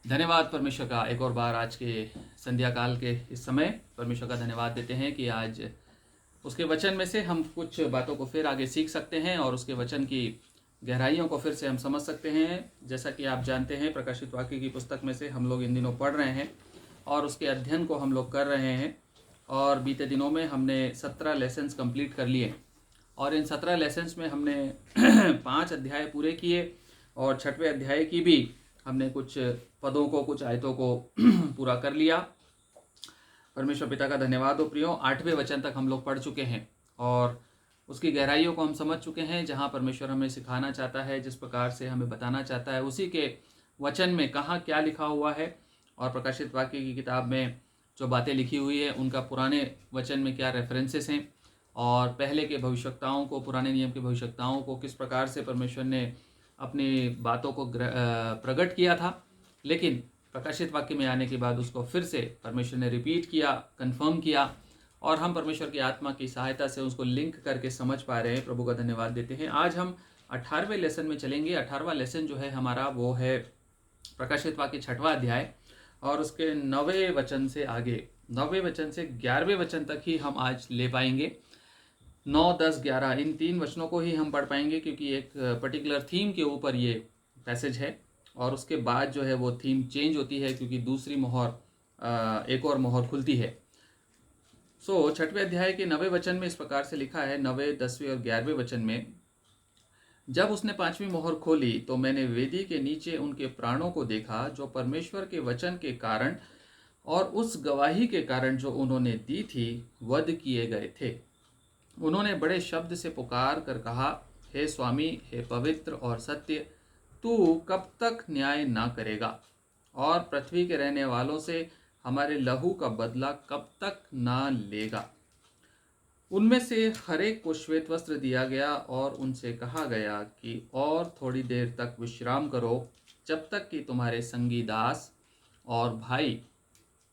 धन्यवाद परमेश्वर का एक और बार आज के संध्या काल के इस समय परमेश्वर का धन्यवाद देते हैं कि आज उसके वचन में से हम कुछ बातों को फिर आगे सीख सकते हैं और उसके वचन की गहराइयों को फिर से हम समझ सकते हैं। जैसा कि आप जानते हैं, प्रकाशित वाक्य की पुस्तक में से हम लोग इन दिनों पढ़ रहे हैं और उसके अध्ययन को हम लोग कर रहे हैं। और बीते दिनों में हमने 17 लेसन्स कंप्लीट कर लिए और इन 17 लेसन्स में हमने 5 अध्याय पूरे किए और 6वें अध्याय की भी हमने कुछ पदों को, कुछ आयतों को पूरा कर लिया। परमेश्वर पिता का धन्यवाद हो प्रियो। 8वें वचन तक हम लोग पढ़ चुके हैं और उसकी गहराइयों को हम समझ चुके हैं। जहाँ परमेश्वर हमें सिखाना चाहता है, जिस प्रकार से हमें बताना चाहता है, उसी के वचन में कहाँ क्या लिखा हुआ है और प्रकाशित वाक्य की किताब में जो बातें लिखी हुई है उनका पुराने वचन में क्या रेफरेंसेस हैं और पहले के भविष्यवक्ताओं को, पुराने नियम के भविष्यवक्ताओं को किस प्रकार से परमेश्वर ने अपनी बातों को प्रकट किया था, लेकिन प्रकाशित वाक्य में आने के बाद उसको फिर से परमेश्वर ने रिपीट किया, कंफर्म किया और हम परमेश्वर की आत्मा की सहायता से उसको लिंक करके समझ पा रहे हैं। प्रभु का धन्यवाद देते हैं। आज हम 18वें लेसन में चलेंगे। 18वां लेसन जो है हमारा वो है प्रकाशित वाक्य 6वां अध्याय और उसके 9वें वचन से आगे, 9वें वचन से 11वें वचन तक ही हम आज ले पाएंगे। 9, 10, 11 इन 3 वचनों को ही हम पढ़ पाएंगे क्योंकि एक पर्टिकुलर थीम के ऊपर ये पैसेज है और उसके बाद जो है वो थीम चेंज होती है क्योंकि दूसरी मोहर, एक और मोहर खुलती है। 6वें अध्याय के 9वें वचन में इस प्रकार से लिखा है, 9वें, 10वें और 11वें वचन में, जब उसने 5वीं मोहर खोली तो मैंने वेदी के नीचे उनके प्राणों को देखा जो परमेश्वर के वचन के कारण और उस गवाही के कारण जो उन्होंने दी थी वध किए गए थे। उन्होंने बड़े शब्द से पुकार कर कहा, हे स्वामी, हे पवित्र और सत्य, तू कब तक न्याय ना करेगा और पृथ्वी के रहने वालों से हमारे लहू का बदला कब तक ना लेगा। उनमें से हर एक को श्वेत वस्त्र दिया गया और उनसे कहा गया कि और थोड़ी देर तक विश्राम करो, जब तक कि तुम्हारे संगी दास और भाई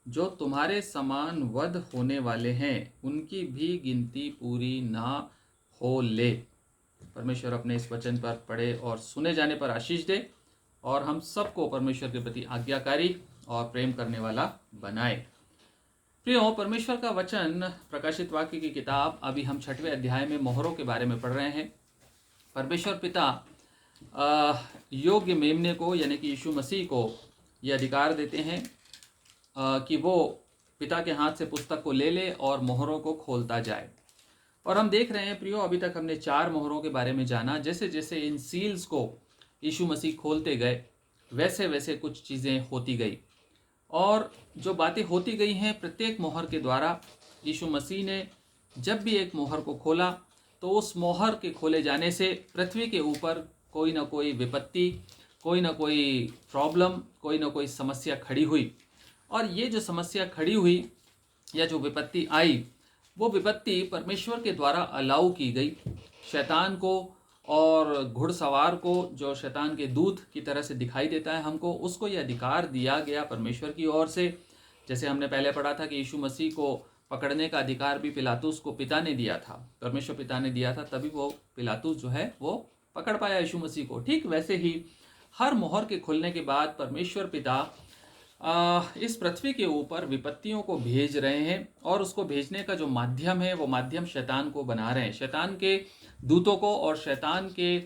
जो तुम्हारे समान वध होने वाले हैं उनकी भी गिनती पूरी ना हो ले। परमेश्वर अपने इस वचन पर पढ़े और सुने जाने पर आशीष दे और हम सबको परमेश्वर के प्रति आज्ञाकारी और प्रेम करने वाला बनाए। प्रियो, परमेश्वर का वचन, प्रकाशित वाक्य की किताब, अभी हम 6वें अध्याय में मोहरों के बारे में पढ़ रहे हैं। परमेश्वर पिता योग्य मेमने को यानी कि यीशु मसीह को यह अधिकार देते हैं कि वो पिता के हाथ से पुस्तक को ले ले और मोहरों को खोलता जाए। और हम देख रहे हैं प्रियो, अभी तक हमने 4 मोहरों के बारे में जाना। जैसे जैसे इन सील्स को यीशु मसीह खोलते गए वैसे वैसे कुछ चीज़ें होती गई और जो बातें होती गई हैं प्रत्येक मोहर के द्वारा, यीशु मसीह ने जब भी एक मोहर को खोला तो उस मोहर के खोले जाने से पृथ्वी के ऊपर कोई ना कोई विपत्ति, कोई ना कोई प्रॉब्लम, कोई ना कोई समस्या खड़ी हुई। और ये जो समस्या खड़ी हुई या जो विपत्ति आई, वो विपत्ति परमेश्वर के द्वारा अलाउ की गई। शैतान को और घुड़सवार को, जो शैतान के दूत की तरह से दिखाई देता है हमको, उसको ये अधिकार दिया गया परमेश्वर की ओर से। जैसे हमने पहले पढ़ा था कि यीशु मसीह को पकड़ने का अधिकार भी पिलातुस को पिता ने दिया था, परमेश्वर पिता ने दिया था, तभी वो पिलातुस जो है वो पकड़ पाया यीशु मसीह को। ठीक वैसे ही हर मोहर के खुलने के बाद परमेश्वर पिता इस पृथ्वी के ऊपर विपत्तियों को भेज रहे हैं और उसको भेजने का जो माध्यम है वो माध्यम शैतान को बना रहे हैं। शैतान के दूतों को और शैतान के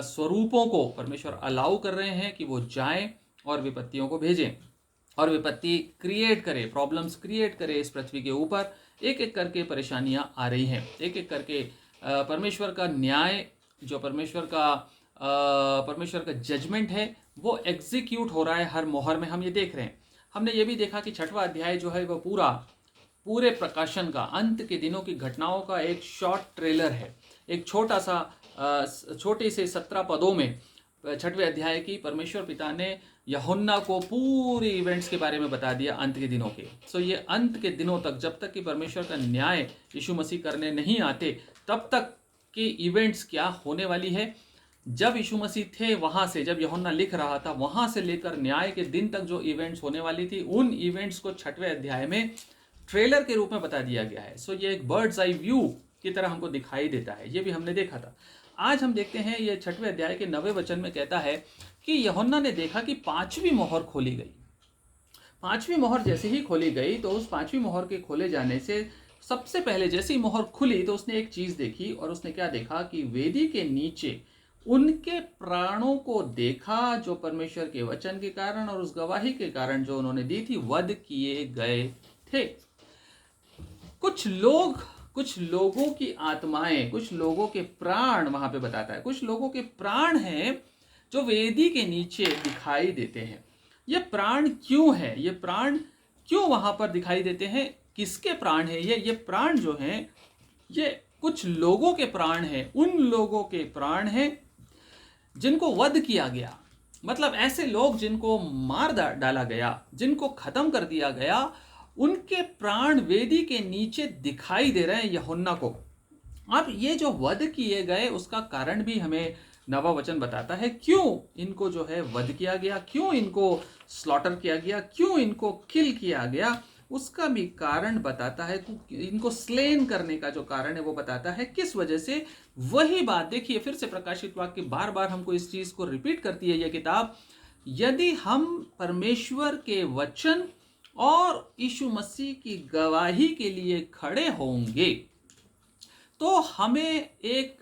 स्वरूपों को परमेश्वर अलाउ कर रहे हैं कि वो जाएं और विपत्तियों को भेजें और विपत्ति क्रिएट करे, प्रॉब्लम्स क्रिएट करे इस पृथ्वी के ऊपर। एक एक करके परेशानियां आ रही हैं, एक एक करके परमेश्वर का न्याय, जो परमेश्वर का जजमेंट है वो एग्जीक्यूट हो रहा है हर मोहर में। हम ये देख रहे हैं। हमने ये भी देखा कि 6वां अध्याय जो है वो पूरे प्रकाशन का, अंत के दिनों की घटनाओं का एक शॉर्ट ट्रेलर है। एक छोटा सा छोटे से 17 पदों में 6वें अध्याय की परमेश्वर पिता ने यूहन्ना को पूरी इवेंट्स के बारे में बता दिया अंत के दिनों के। सो ये अंत के दिनों तक, जब तक कि परमेश्वर का न्याय यीशु मसीह करने नहीं आते, तब तक के इवेंट्स क्या होने वाली है। जब यीशु मसीह थे वहां से, जब यूहन्ना लिख रहा था, वहां से लेकर न्याय के दिन तक जो इवेंट्स होने वाली थी, उन इवेंट्स को 6वें अध्याय में ट्रेलर के रूप में बता दिया गया है। सो ये एक बर्ड्स आई व्यू की तरह हमको दिखाई देता है। ये भी हमने देखा था। आज हम देखते हैं ये 6वें अध्याय के 9वें वचन में कहता है कि यूहन्ना ने देखा कि 5वीं मोहर खोली गई। 5वीं मोहर जैसे ही खोली गई तो उस 5वीं मोहर के खोले जाने से सबसे पहले जैसे ही मोहर खुली तो उसने एक चीज देखी, और उसने क्या देखा कि वेदी के नीचे उनके प्राणों को देखा, जो परमेश्वर के वचन के कारण और उस गवाही के कारण जो उन्होंने दी थी वध किए गए थे। कुछ लोगों की आत्माएं, कुछ लोगों के प्राण वहां पे बताता है, कुछ लोगों के प्राण हैं जो वेदी के नीचे दिखाई देते हैं। ये प्राण क्यों है, ये प्राण क्यों वहां पर दिखाई देते हैं, किसके प्राण है ये प्राण जो हैं ये कुछ लोगों के प्राण हैं, उन लोगों के प्राण हैं जिनको वध किया गया। मतलब ऐसे लोग जिनको मार डाला गया, जिनको खत्म कर दिया गया, उनके प्राण वेदी के नीचे दिखाई दे रहे हैं यूहन्ना को। अब ये जो वध किए गए उसका कारण भी हमें नवा वचन बताता है, क्यों इनको जो है वध किया गया, क्यों इनको स्लॉटर किया गया, क्यों इनको किल किया गया, उसका भी कारण बताता है। इनको स्लेन करने का जो कारण है वो बताता है किस वजह से। वही बात देखिए, फिर से प्रकाशित वाक्य बार बार हमको इस चीज को रिपीट करती है ये किताब। यदि हम परमेश्वर के वचन और यीशु मसीह की गवाही के लिए खड़े होंगे तो हमें एक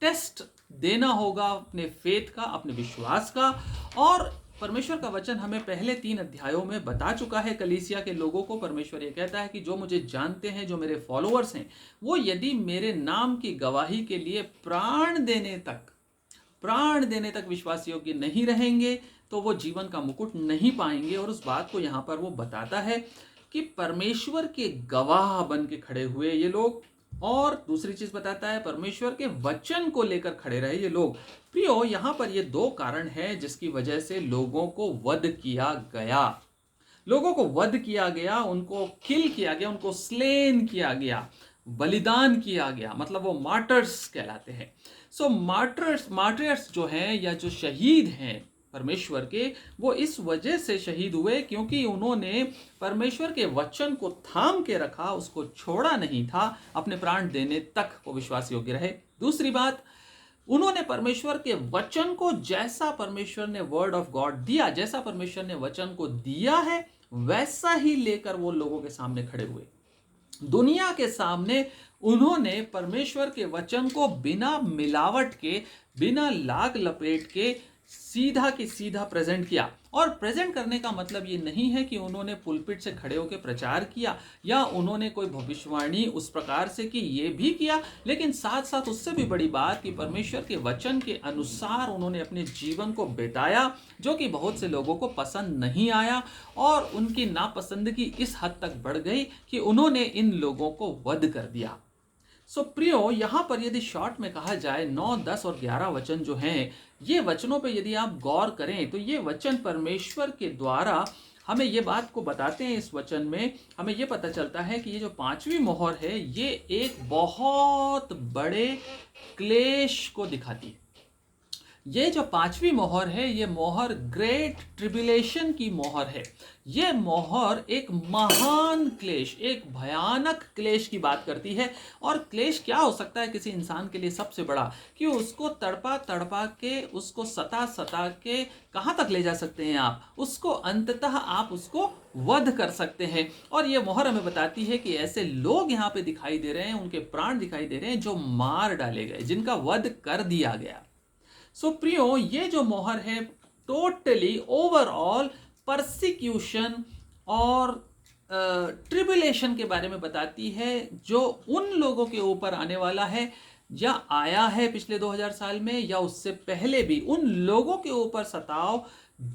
टेस्ट देना होगा अपने फेथ का, अपने विश्वास का। और परमेश्वर का वचन हमें पहले 3 अध्यायों में बता चुका है कलीसिया के लोगों को। परमेश्वर ये कहता है कि जो मुझे जानते हैं, जो मेरे फॉलोअर्स हैं, वो यदि मेरे नाम की गवाही के लिए प्राण देने तक विश्वास योग्य नहीं रहेंगे तो वो जीवन का मुकुट नहीं पाएंगे। और उस बात को यहाँ पर वो बताता है कि परमेश्वर के गवाह बन के खड़े हुए ये लोग, और दूसरी चीज बताता है परमेश्वर के वचन को लेकर खड़े रहे ये लोग। प्रियो, यहां पर ये 2 कारण हैं जिसकी वजह से लोगों को वध किया गया, उनको किल किया गया, उनको स्लेन किया गया, बलिदान किया गया। मतलब वो मार्टर्स कहलाते हैं। सो मार्टर्स जो हैं या जो शहीद हैं परमेश्वर के, वो इस वजह से शहीद हुए क्योंकि उन्होंने परमेश्वर के वचन को थाम के रखा, उसको छोड़ा नहीं था, अपने प्राण देने तक वो विश्वास योग्य रहे। दूसरी बात, उन्होंने परमेश्वर के वचन को, जैसा परमेश्वर ने वर्ड ऑफ गॉड दिया, जैसा परमेश्वर ने वचन को दिया है वैसा ही लेकर वो लोगों के सामने खड़े हुए। दुनिया के सामने उन्होंने परमेश्वर के वचन को बिना मिलावट के, बिना लाग लपेट के सीधा की सीधा प्रेजेंट किया। और प्रेजेंट करने का मतलब ये नहीं है कि उन्होंने पुलपिट से खड़े होकर प्रचार किया या उन्होंने कोई भविष्यवाणी उस प्रकार से की, ये भी किया, लेकिन साथ साथ उससे भी बड़ी बात कि परमेश्वर के वचन के अनुसार उन्होंने अपने जीवन को बिताया, जो कि बहुत से लोगों को पसंद नहीं आया और उनकी नापसंदगी इस हद तक बढ़ गई कि उन्होंने इन लोगों को वध कर दिया। सो प्रियो, यहां पर यदि शॉर्ट में कहा जाए 9, 10 और 11 वचन जो हैं, ये वचनों पे यदि आप गौर करें तो ये वचन परमेश्वर के द्वारा हमें ये बात को बताते हैं। इस वचन में हमें ये पता चलता है कि ये जो 5वीं मोहर है ये एक बहुत बड़े क्लेश को दिखाती है। ये जो 5वीं मोहर है, ये मोहर ग्रेट ट्रिबुलेशन की मोहर है। ये मोहर एक महान क्लेश, एक भयानक क्लेश की बात करती है। और क्लेश क्या हो सकता है किसी इंसान के लिए सबसे बड़ा, कि उसको तड़पा तड़पा के, उसको सता सता के कहाँ तक ले जा सकते हैं आप, उसको अंततः आप उसको वध कर सकते हैं। और ये मोहर हमें बताती है कि ऐसे लोग यहाँ पे दिखाई दे रहे हैं, उनके प्राण दिखाई दे रहे हैं जो मार डाले गए, जिनका वध कर दिया गया। सो प्रियो, ये जो मोहर है टोटली ओवरऑल परसिक्यूशन और ट्रिबुलेशन के बारे में बताती है, जो उन लोगों के ऊपर आने वाला है या आया है पिछले 2000 साल में या उससे पहले भी। उन लोगों के ऊपर सताव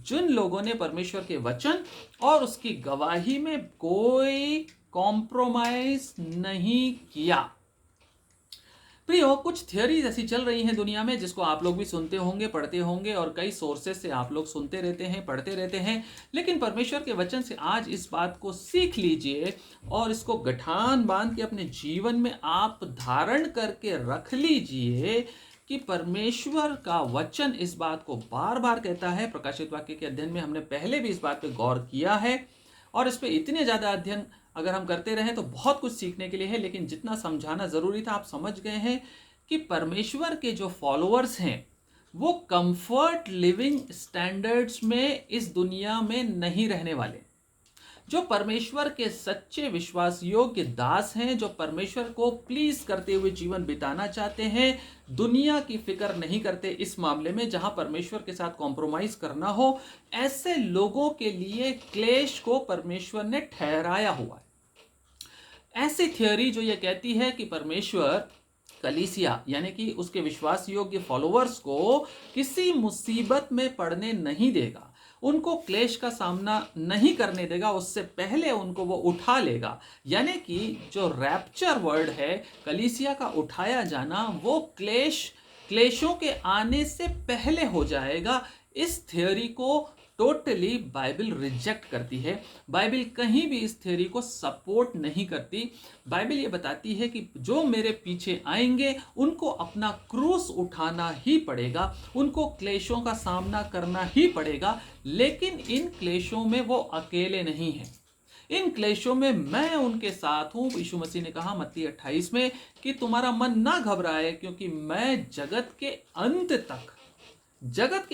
जिन लोगों ने परमेश्वर के वचन और उसकी गवाही में कोई कॉम्प्रोमाइज नहीं किया। प्रियो, कुछ थियोरीज ऐसी चल रही हैं दुनिया में जिसको आप लोग भी सुनते होंगे, पढ़ते होंगे, और कई सोर्सेस से आप लोग सुनते रहते हैं, पढ़ते रहते हैं। लेकिन परमेश्वर के वचन से आज इस बात को सीख लीजिए और इसको गठान बांध के अपने जीवन में आप धारण करके रख लीजिए कि परमेश्वर का वचन इस बात को बार बार कहता है। प्रकाशित वाक्य के अध्ययन में हमने पहले भी इस बात पे गौर किया है, और इस पे इतने ज़्यादा अध्ययन अगर हम करते रहें तो बहुत कुछ सीखने के लिए है। लेकिन जितना समझाना ज़रूरी था आप समझ गए हैं कि परमेश्वर के जो फॉलोअर्स हैं, वो कंफर्ट लिविंग स्टैंडर्ड्स में इस दुनिया में नहीं रहने वाले। जो परमेश्वर के सच्चे विश्वास योग्य दास हैं, जो परमेश्वर को प्लीज करते हुए जीवन बिताना चाहते हैं, दुनिया की फिक्र नहीं करते इस मामले में जहां परमेश्वर के साथ कॉम्प्रोमाइज करना हो, ऐसे लोगों के लिए क्लेश को परमेश्वर ने ठहराया हुआ है। ऐसी थियोरी जो ये कहती है कि परमेश्वर कलीसिया यानी कि उसके विश्वास योग्य फॉलोअर्स को किसी मुसीबत में पड़ने नहीं देगा, उनको क्लेश का सामना नहीं करने देगा, उससे पहले उनको वो उठा लेगा। यानी कि जो रैप्चर वर्ड है, कलीसिया का उठाया जाना, वो क्लेशों के आने से पहले हो जाएगा। इस थ्योरी को टोटली बाइबल रिजेक्ट करती है। बाइबल कहीं भी इस थ्योरी को सपोर्ट नहीं करती। बाइबल ये बताती है कि जो मेरे पीछे आएंगे उनको अपना क्रूस उठाना ही पड़ेगा, उनको क्लेशों का सामना करना ही पड़ेगा, लेकिन इन क्लेशों में वो अकेले नहीं हैं। इन क्लेशों में मैं उनके साथ हूं। यीशु मसीह ने कहा मत्ती 28 में कि तुम्हारा मन ना घबराए, क्योंकि मैं जगत के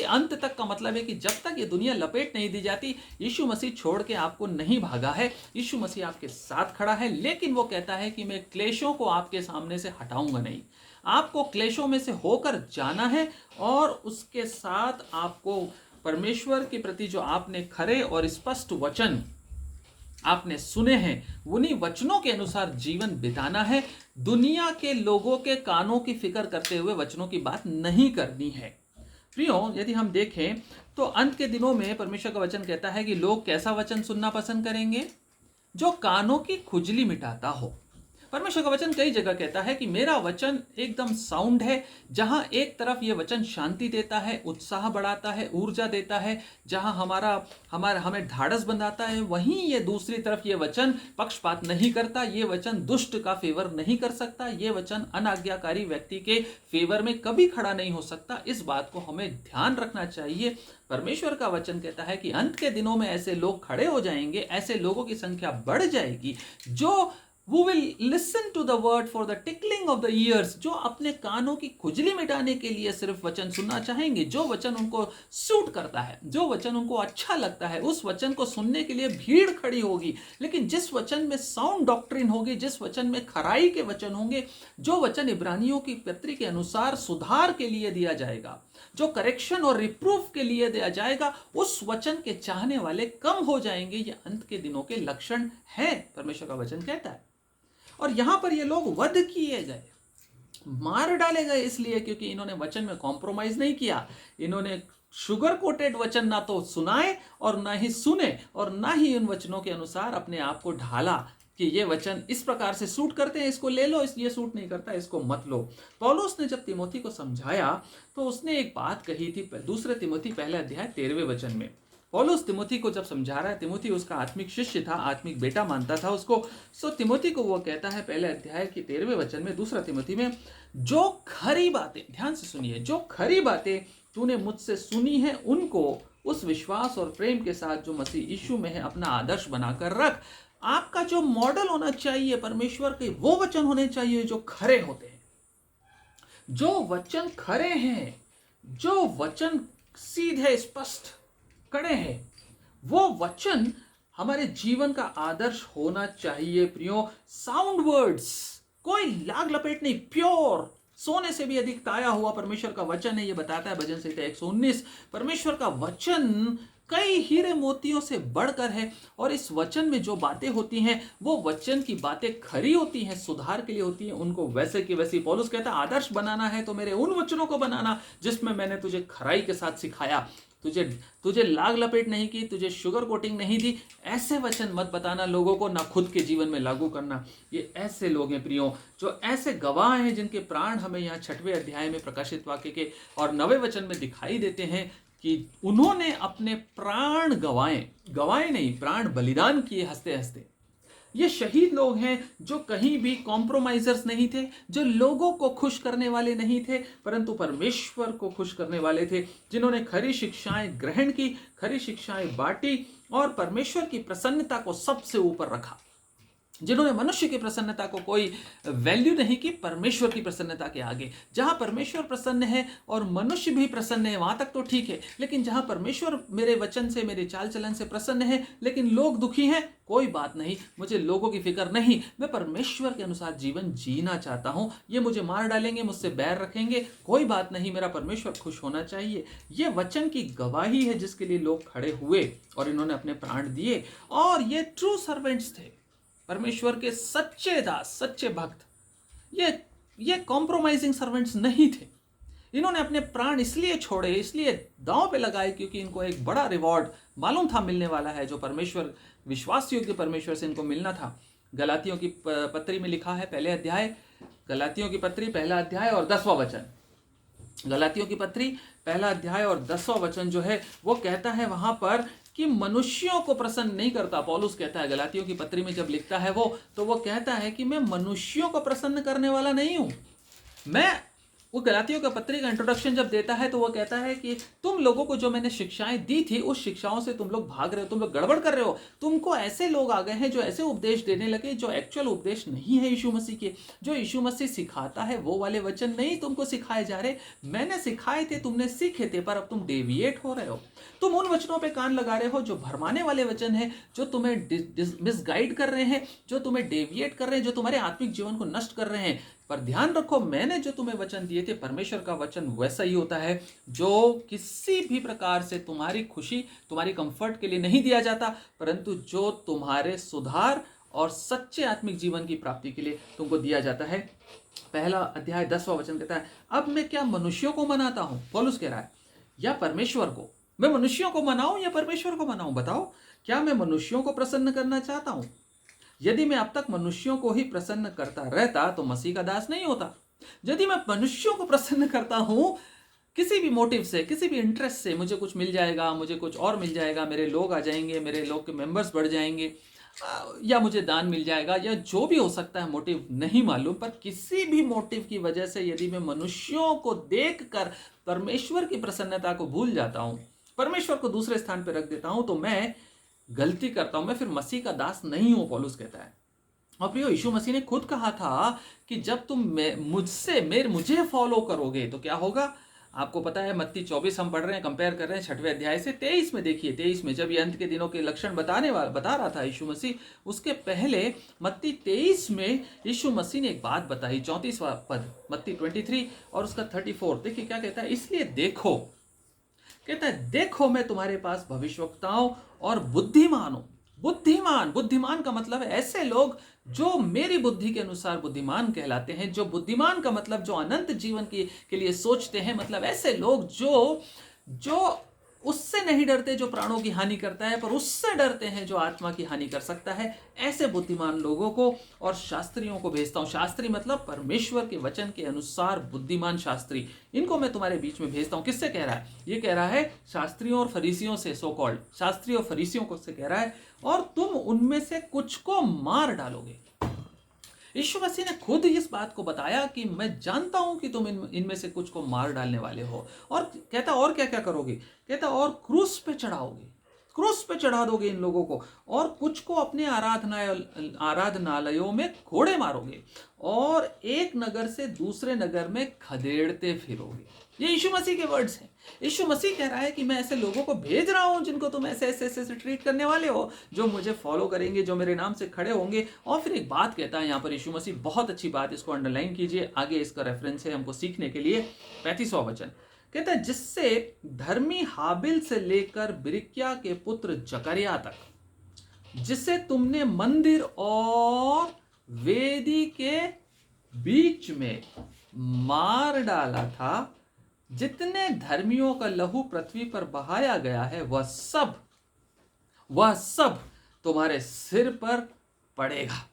अंत तक का मतलब है कि जब तक ये दुनिया लपेट नहीं दी जाती, यीशु मसीह छोड़ के आपको नहीं भागा है। यीशु मसीह आपके साथ खड़ा है, लेकिन वो कहता है कि मैं क्लेशों को आपके सामने से हटाऊंगा नहीं। आपको क्लेशों में से होकर जाना है और उसके साथ आपको परमेश्वर के प्रति जो आपने खरे और स्पष्ट वचन आपने सुने हैं, उन्हीं वचनों के अनुसार जीवन बिताना है। दुनिया के लोगों के कानों की फिक्र करते हुए वचनों की बात नहीं करनी है। प्रियो, यदि हम देखें तो अंत के दिनों में परमेश्वर का वचन कहता है कि लोग कैसा वचन सुनना पसंद करेंगे? जो कानों की खुजली मिटाता हो। परमेश्वर का वचन कई जगह कहता है कि मेरा वचन एकदम साउंड है, जहां एक तरफ यह वचन शांति देता है, उत्साह बढ़ाता है, ऊर्जा देता है, जहां हमें ढाढ़स बंधाता है, वहीं ये दूसरी तरफ ये वचन पक्षपात नहीं करता। ये वचन दुष्ट का फेवर नहीं कर सकता। ये वचन अनाज्ञाकारी व्यक्ति के फेवर में कभी खड़ा नहीं हो सकता। इस बात को हमें ध्यान रखना चाहिए। परमेश्वर का वचन कहता है कि अंत के दिनों में ऐसे लोग खड़े हो जाएंगे, ऐसे लोगों की संख्या बढ़ जाएगी जो Who will listen to the word for the tickling of the ears, जो अपने कानों की खुजली मिटाने के लिए सिर्फ वचन सुनना चाहेंगे, जो वचन उनको सूट करता है, जो वचन उनको अच्छा लगता है, उस वचन को सुनने के लिए भीड़ खड़ी होगी। लेकिन जिस वचन में साउंड डॉक्ट्रिन होगी, जिस वचन में खराई के वचन होंगे, जो वचन इब्रानियों की पत्री के अनुसार सुधार के लिए दिया जाएगा, जो करेक्शन और रिप्रूफ के लिए दिया जाएगा, उस वचन के चाहने वाले कम हो जाएंगे। ये अंत के दिनों के लक्षण है, परमेश्वर का वचन कहता है। और यहां पर ये लोग वध किए गए, मार डाले गए, इसलिए क्योंकि इन्होंने वचन में कॉम्प्रोमाइज नहीं किया। इन्होंने शुगर कोटेड वचन ना तो सुनाए और ना ही सुने, और ना ही इन वचनों के अनुसार अपने आप को ढाला कि ये वचन इस प्रकार से सूट करते हैं, इसको ले लो, ये सूट नहीं करता, इसको मत लो। पौलुस ने जब तिमोथी को समझाया तो उसने एक बात कही थी, दूसरे तिमोथी पहले अध्याय 13वें वचन में। पौलुस तिमोथी को जब समझा रहा है, तिमोथी उसका आत्मिक शिष्य था, आत्मिक बेटा मानता था उसको। सो तिमोथी को वो कहता है पहले अध्याय की 13वें वचन में, दूसरा तिमोथी में, जो खरी बातें, ध्यान से सुनिए, जो खरी बातें तूने मुझसे सुनी है उनको उस विश्वास और प्रेम के साथ जो मसीह यीशु में है अपना आदर्श बनाकर रख। आपका जो मॉडल होना चाहिए परमेश्वर के, वो वचन होने चाहिए जो खरे होते हैं, जो वचन खरे हैं, जो वचन सीधे स्पष्ट कड़े हैं, वो वचन हमारे जीवन का आदर्श होना चाहिए। प्रियो, साउंड वर्ड्स, कोई लाग लपेट नहीं, प्योर, सोने से भी अधिक ताया हुआ परमेश्वर का वचन है। ये बताता है भजन संहिता 119, परमेश्वर का वचन कई हीरे मोतियों से बढ़कर है। और इस वचन में जो बातें होती हैं, वो वचन की बातें खरी होती हैं, सुधार के लिए होती हैं, उनको वैसे की वैसी। पौलुस कहता है आदर्श बनाना है तो मेरे उन वचनों को बनाना जिसमें मैंने तुझे खराई के साथ सिखाया, तुझे लाग लपेट नहीं की, तुझे शुगर कोटिंग नहीं दी। ऐसे वचन मत बताना लोगों को, ना खुद के जीवन में लागू करना। ये ऐसे लोग हैं प्रियो, जो ऐसे गवाह हैं जिनके प्राण हमें यहाँ 6वें अध्याय में प्रकाशित वाक्य के और 9वें वचन में दिखाई देते हैं कि उन्होंने अपने प्राण गवाए नहीं, प्राण बलिदान किए हंसते हंसते। ये शहीद लोग हैं जो कहीं भी कॉम्प्रोमाइजर्स नहीं थे, जो लोगों को खुश करने वाले नहीं थे, परंतु परमेश्वर को खुश करने वाले थे, जिन्होंने खरी शिक्षाएं ग्रहण की, खरी शिक्षाएं बांटी और परमेश्वर की प्रसन्नता को सबसे ऊपर रखा। जिन्होंने मनुष्य की प्रसन्नता को कोई वैल्यू नहीं की परमेश्वर की प्रसन्नता के आगे। जहां परमेश्वर प्रसन्न है और मनुष्य भी प्रसन्न है वहां तक तो ठीक है, लेकिन जहां परमेश्वर मेरे वचन से, मेरे चाल चलन से प्रसन्न है लेकिन लोग दुखी हैं, कोई बात नहीं, मुझे लोगों की फिक्र नहीं, मैं परमेश्वर के अनुसार जीवन जीना चाहता हूं। ये मुझे मार डालेंगे, मुझसे बैर रखेंगे, कोई बात नहीं, मेरा परमेश्वर खुश होना चाहिए। ये वचन की गवाही है जिसके लिए लोग खड़े हुए और इन्होंने अपने प्राण दिए, और ये ट्रू सर्वेंट्स थे, परमेश्वर के सच्चे दास, सच्चे भक्त। ये कॉम्प्रोमाइजिंग सर्वेंट्स नहीं थे। इन्होंने अपने प्राण इसलिए छोड़े, इसलिए दांव पे लगाए क्योंकि इनको एक बड़ा रिवॉर्ड मालूम था मिलने वाला है, जो परमेश्वर, विश्वास योग्य परमेश्वर से इनको मिलना था। गलातियों की पत्री में लिखा है, पहले अध्याय, गलातियों की पत्री पहला अध्याय और 10वां वचन, गलातियों की पत्री पहला अध्याय और 10वां वचन जो है वो कहता है वहां पर कि मनुष्यों को प्रसन्न नहीं करता। पौलुस कहता है गलातियों की पत्री में, जब लिखता है वो, तो वो कहता है कि मैं मनुष्यों को प्रसन्न करने वाला नहीं हूं। मैं, वो गलातियों का पत्री का इंट्रोडक्शन जब देता है तो वो कहता है कि तुम लोगों को जो मैंने शिक्षाएं दी थी उस शिक्षाओं से तुम लोग भाग रहे हो, तुम लोग गड़बड़ कर रहे हो, तुमको ऐसे लोग आ गए हैं जो ऐसे उपदेश देने लगे जो एक्चुअल उपदेश नहीं है यीशु मसीह के। जो यीशु मसीह सिखाता है वो वाले वचन नहीं तुमको सिखाए जा रहे। मैंने सिखाए थे, तुमने सीखे थे, पर अब तुम डेविएट हो रहे हो। तुम उन वचनों पे कान लगा रहे हो जो भरमाने वाले वचन है, जो तुम्हें मिसगाइड कर रहे हैं, जो तुम्हें डेविएट कर रहे हैं, जो तुम्हारे आत्मिक जीवन को नष्ट कर रहे हैं। पर ध्यान रखो, मैंने जो तुम्हें वचन दिए थे, परमेश्वर का वचन वैसा ही होता है जो किसी भी प्रकार से तुम्हारी खुशी, तुम्हारी कंफर्ट के लिए नहीं दिया जाता, परंतु जो तुम्हारे सुधार और सच्चे आत्मिक जीवन की प्राप्ति के लिए तुमको दिया जाता है। पहला अध्याय 10वां वचन कहता है, अब मैं क्या मनुष्यों को मनाता हूं, पौलुस कह रहा है, या परमेश्वर को? मैं मनुष्यों को मनाऊं या परमेश्वर को मनाऊं? बताओ, क्या मैं मनुष्यों को प्रसन्न करना चाहता हूं? यदि मैं अब तक मनुष्यों को ही प्रसन्न करता रहता तो मसीह का दास नहीं होता। यदि मैं मनुष्यों को प्रसन्न करता हूं किसी भी मोटिव से, किसी भी इंटरेस्ट से, मुझे कुछ मिल जाएगा, मुझे कुछ और मिल जाएगा, मेरे लोग आ जाएंगे, मेरे लोग के मेंबर्स बढ़ जाएंगे, या मुझे दान मिल जाएगा, या जो भी हो सकता है, मोटिव नहीं मालूम, पर किसी भी मोटिव की वजह से यदि मैं मनुष्यों को देखकर परमेश्वर की प्रसन्नता को भूल जाता हूं, परमेश्वर को दूसरे स्थान पर रख देता हूं, तो मैं गलती करता हूं, मैं फिर मसीह का दास नहीं हूं, पौलुस कहता है। और प्रियो, यीशु मसीह ने खुद कहा था कि जब तुम मुझे फॉलो करोगे तो क्या होगा। आपको पता है, मत्ती 24 हम पढ़ रहे हैं, कंपेयर कर रहे हैं 6वें अध्याय से। 23 में देखिए, 23 में जब ये अंत के दिनों के लक्षण बता रहा था यीशु मसीह, उसके पहले मत्ती 23 में यीशु मसीह ने एक बात बताई। 34वां पद मत्ती 23 और उसका 34, देखिए क्या कहता है। इसलिए देखो, कहता है, देखो मैं तुम्हारे पास भविष्यवक्ताओं और बुद्धिमान हूं। बुद्धिमान का मतलब है ऐसे लोग जो मेरी बुद्धि के अनुसार बुद्धिमान कहलाते हैं। जो बुद्धिमान का मतलब जो अनंत जीवन के लिए सोचते हैं, मतलब ऐसे लोग जो उससे नहीं डरते जो प्राणों की हानि करता है, पर उससे डरते हैं जो आत्मा की हानि कर सकता है। ऐसे बुद्धिमान लोगों को और शास्त्रियों को भेजता हूं। शास्त्री मतलब परमेश्वर के वचन के अनुसार बुद्धिमान शास्त्री, इनको मैं तुम्हारे बीच में भेजता हूं। किससे कह रहा है? ये कह रहा है शास्त्रियों और फरीसियों से, सो कॉल्ड शास्त्री और फरीसियों को से कह रहा है, और तुम उनमें से कुछ को मार डालोगे। यीशु मसीह ने खुद इस बात को बताया कि मैं जानता हूं कि तुम इनमें से कुछ को मार डालने वाले हो। और कहता, और क्या क्या करोगे? कहता, और क्रूस पे चढ़ाओगे, क्रूस पे चढ़ा दोगे इन लोगों को, और कुछ को अपने आराधनालयों में कोड़े मारोगे, और एक नगर से दूसरे नगर में खदेड़ते फिरोगे। ये यीशु मसीह के वर्ड्स हैं। यीशु मसीह कह रहा है कि मैं ऐसे लोगों को भेज रहा हूं जिनको तुम ऐसे ऐसे ऐसे ट्रीट करने वाले हो, जो मुझे फॉलो करेंगे, जो मेरे नाम से खड़े होंगे। और फिर एक बात कहता है यहाँ पर यीशु मसीह, बहुत अच्छी बात, इसको अंडरलाइन कीजिए, आगे इसका रेफरेंस है हमको सीखने के लिए। 35वां वचन कहता है, जिससे धर्मी हाबिल से लेकर बिरिक्या के पुत्र जकरिया तक, जिसे तुमने मंदिर और वेदी के बीच में मार डाला था, जितने धर्मियों का लहू पृथ्वी पर बहाया गया है, वह सब तुम्हारे सिर पर पड़ेगा।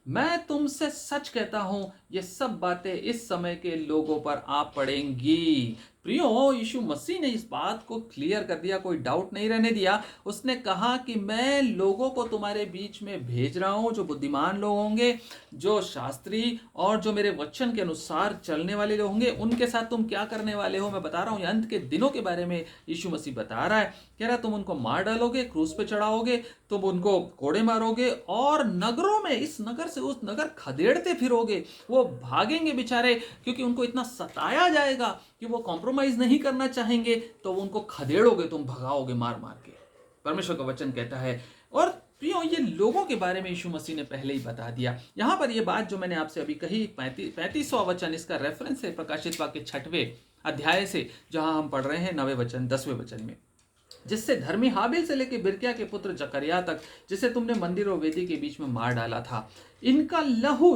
मैं तुमसे सच कहता हूं, ये सब बातें इस समय के लोगों पर आ पड़ेंगी। प्रियो, यीशु मसीह ने इस बात को क्लियर कर दिया, कोई डाउट नहीं रहने दिया। उसने कहा कि मैं लोगों को तुम्हारे बीच में भेज रहा हूं, जो बुद्धिमान लोग होंगे, जो शास्त्री और जो मेरे वचन के अनुसार चलने वाले लोग होंगे, उनके साथ तुम क्या करने वाले हो मैं बता रहा हूं। ये अंत के दिनों के बारे में यीशु मसीह बता रहा है। कह रहा है तुम उनको मार डालोगे, क्रूस पे चढ़ाओगे, तुम उनको कोड़े मारोगे और नगरों में इस नगर से उस नगर खदेड़ते फिरोगे। वो भागेंगे बेचारे, क्योंकि उनको इतना सताया जाएगा कि वो कॉम्प्रोमाइज नहीं करना चाहेंगे, तो उनको खदेड़ोगे, तुम भगाओगे मार मार के, परमेश्वर का वचन कहता है। और प्रियो, ये लोगों के बारे में यीशु मसीह ने पहले ही बता दिया। यहां पर ये बात जो मैंने आपसे अभी कही, 35वां वचन, इसका रेफरेंस है प्रकाशित वाक्य 6वें अध्याय से, जहां हम पढ़ रहे हैं 9वें वचन 10वें वचन में। जिससे धर्मी हाबिल से लेकर बिरकिया के पुत्र जकरिया तक, जिसे तुमने मंदिर और वेदी के बीच में मार डाला था, इनका लहू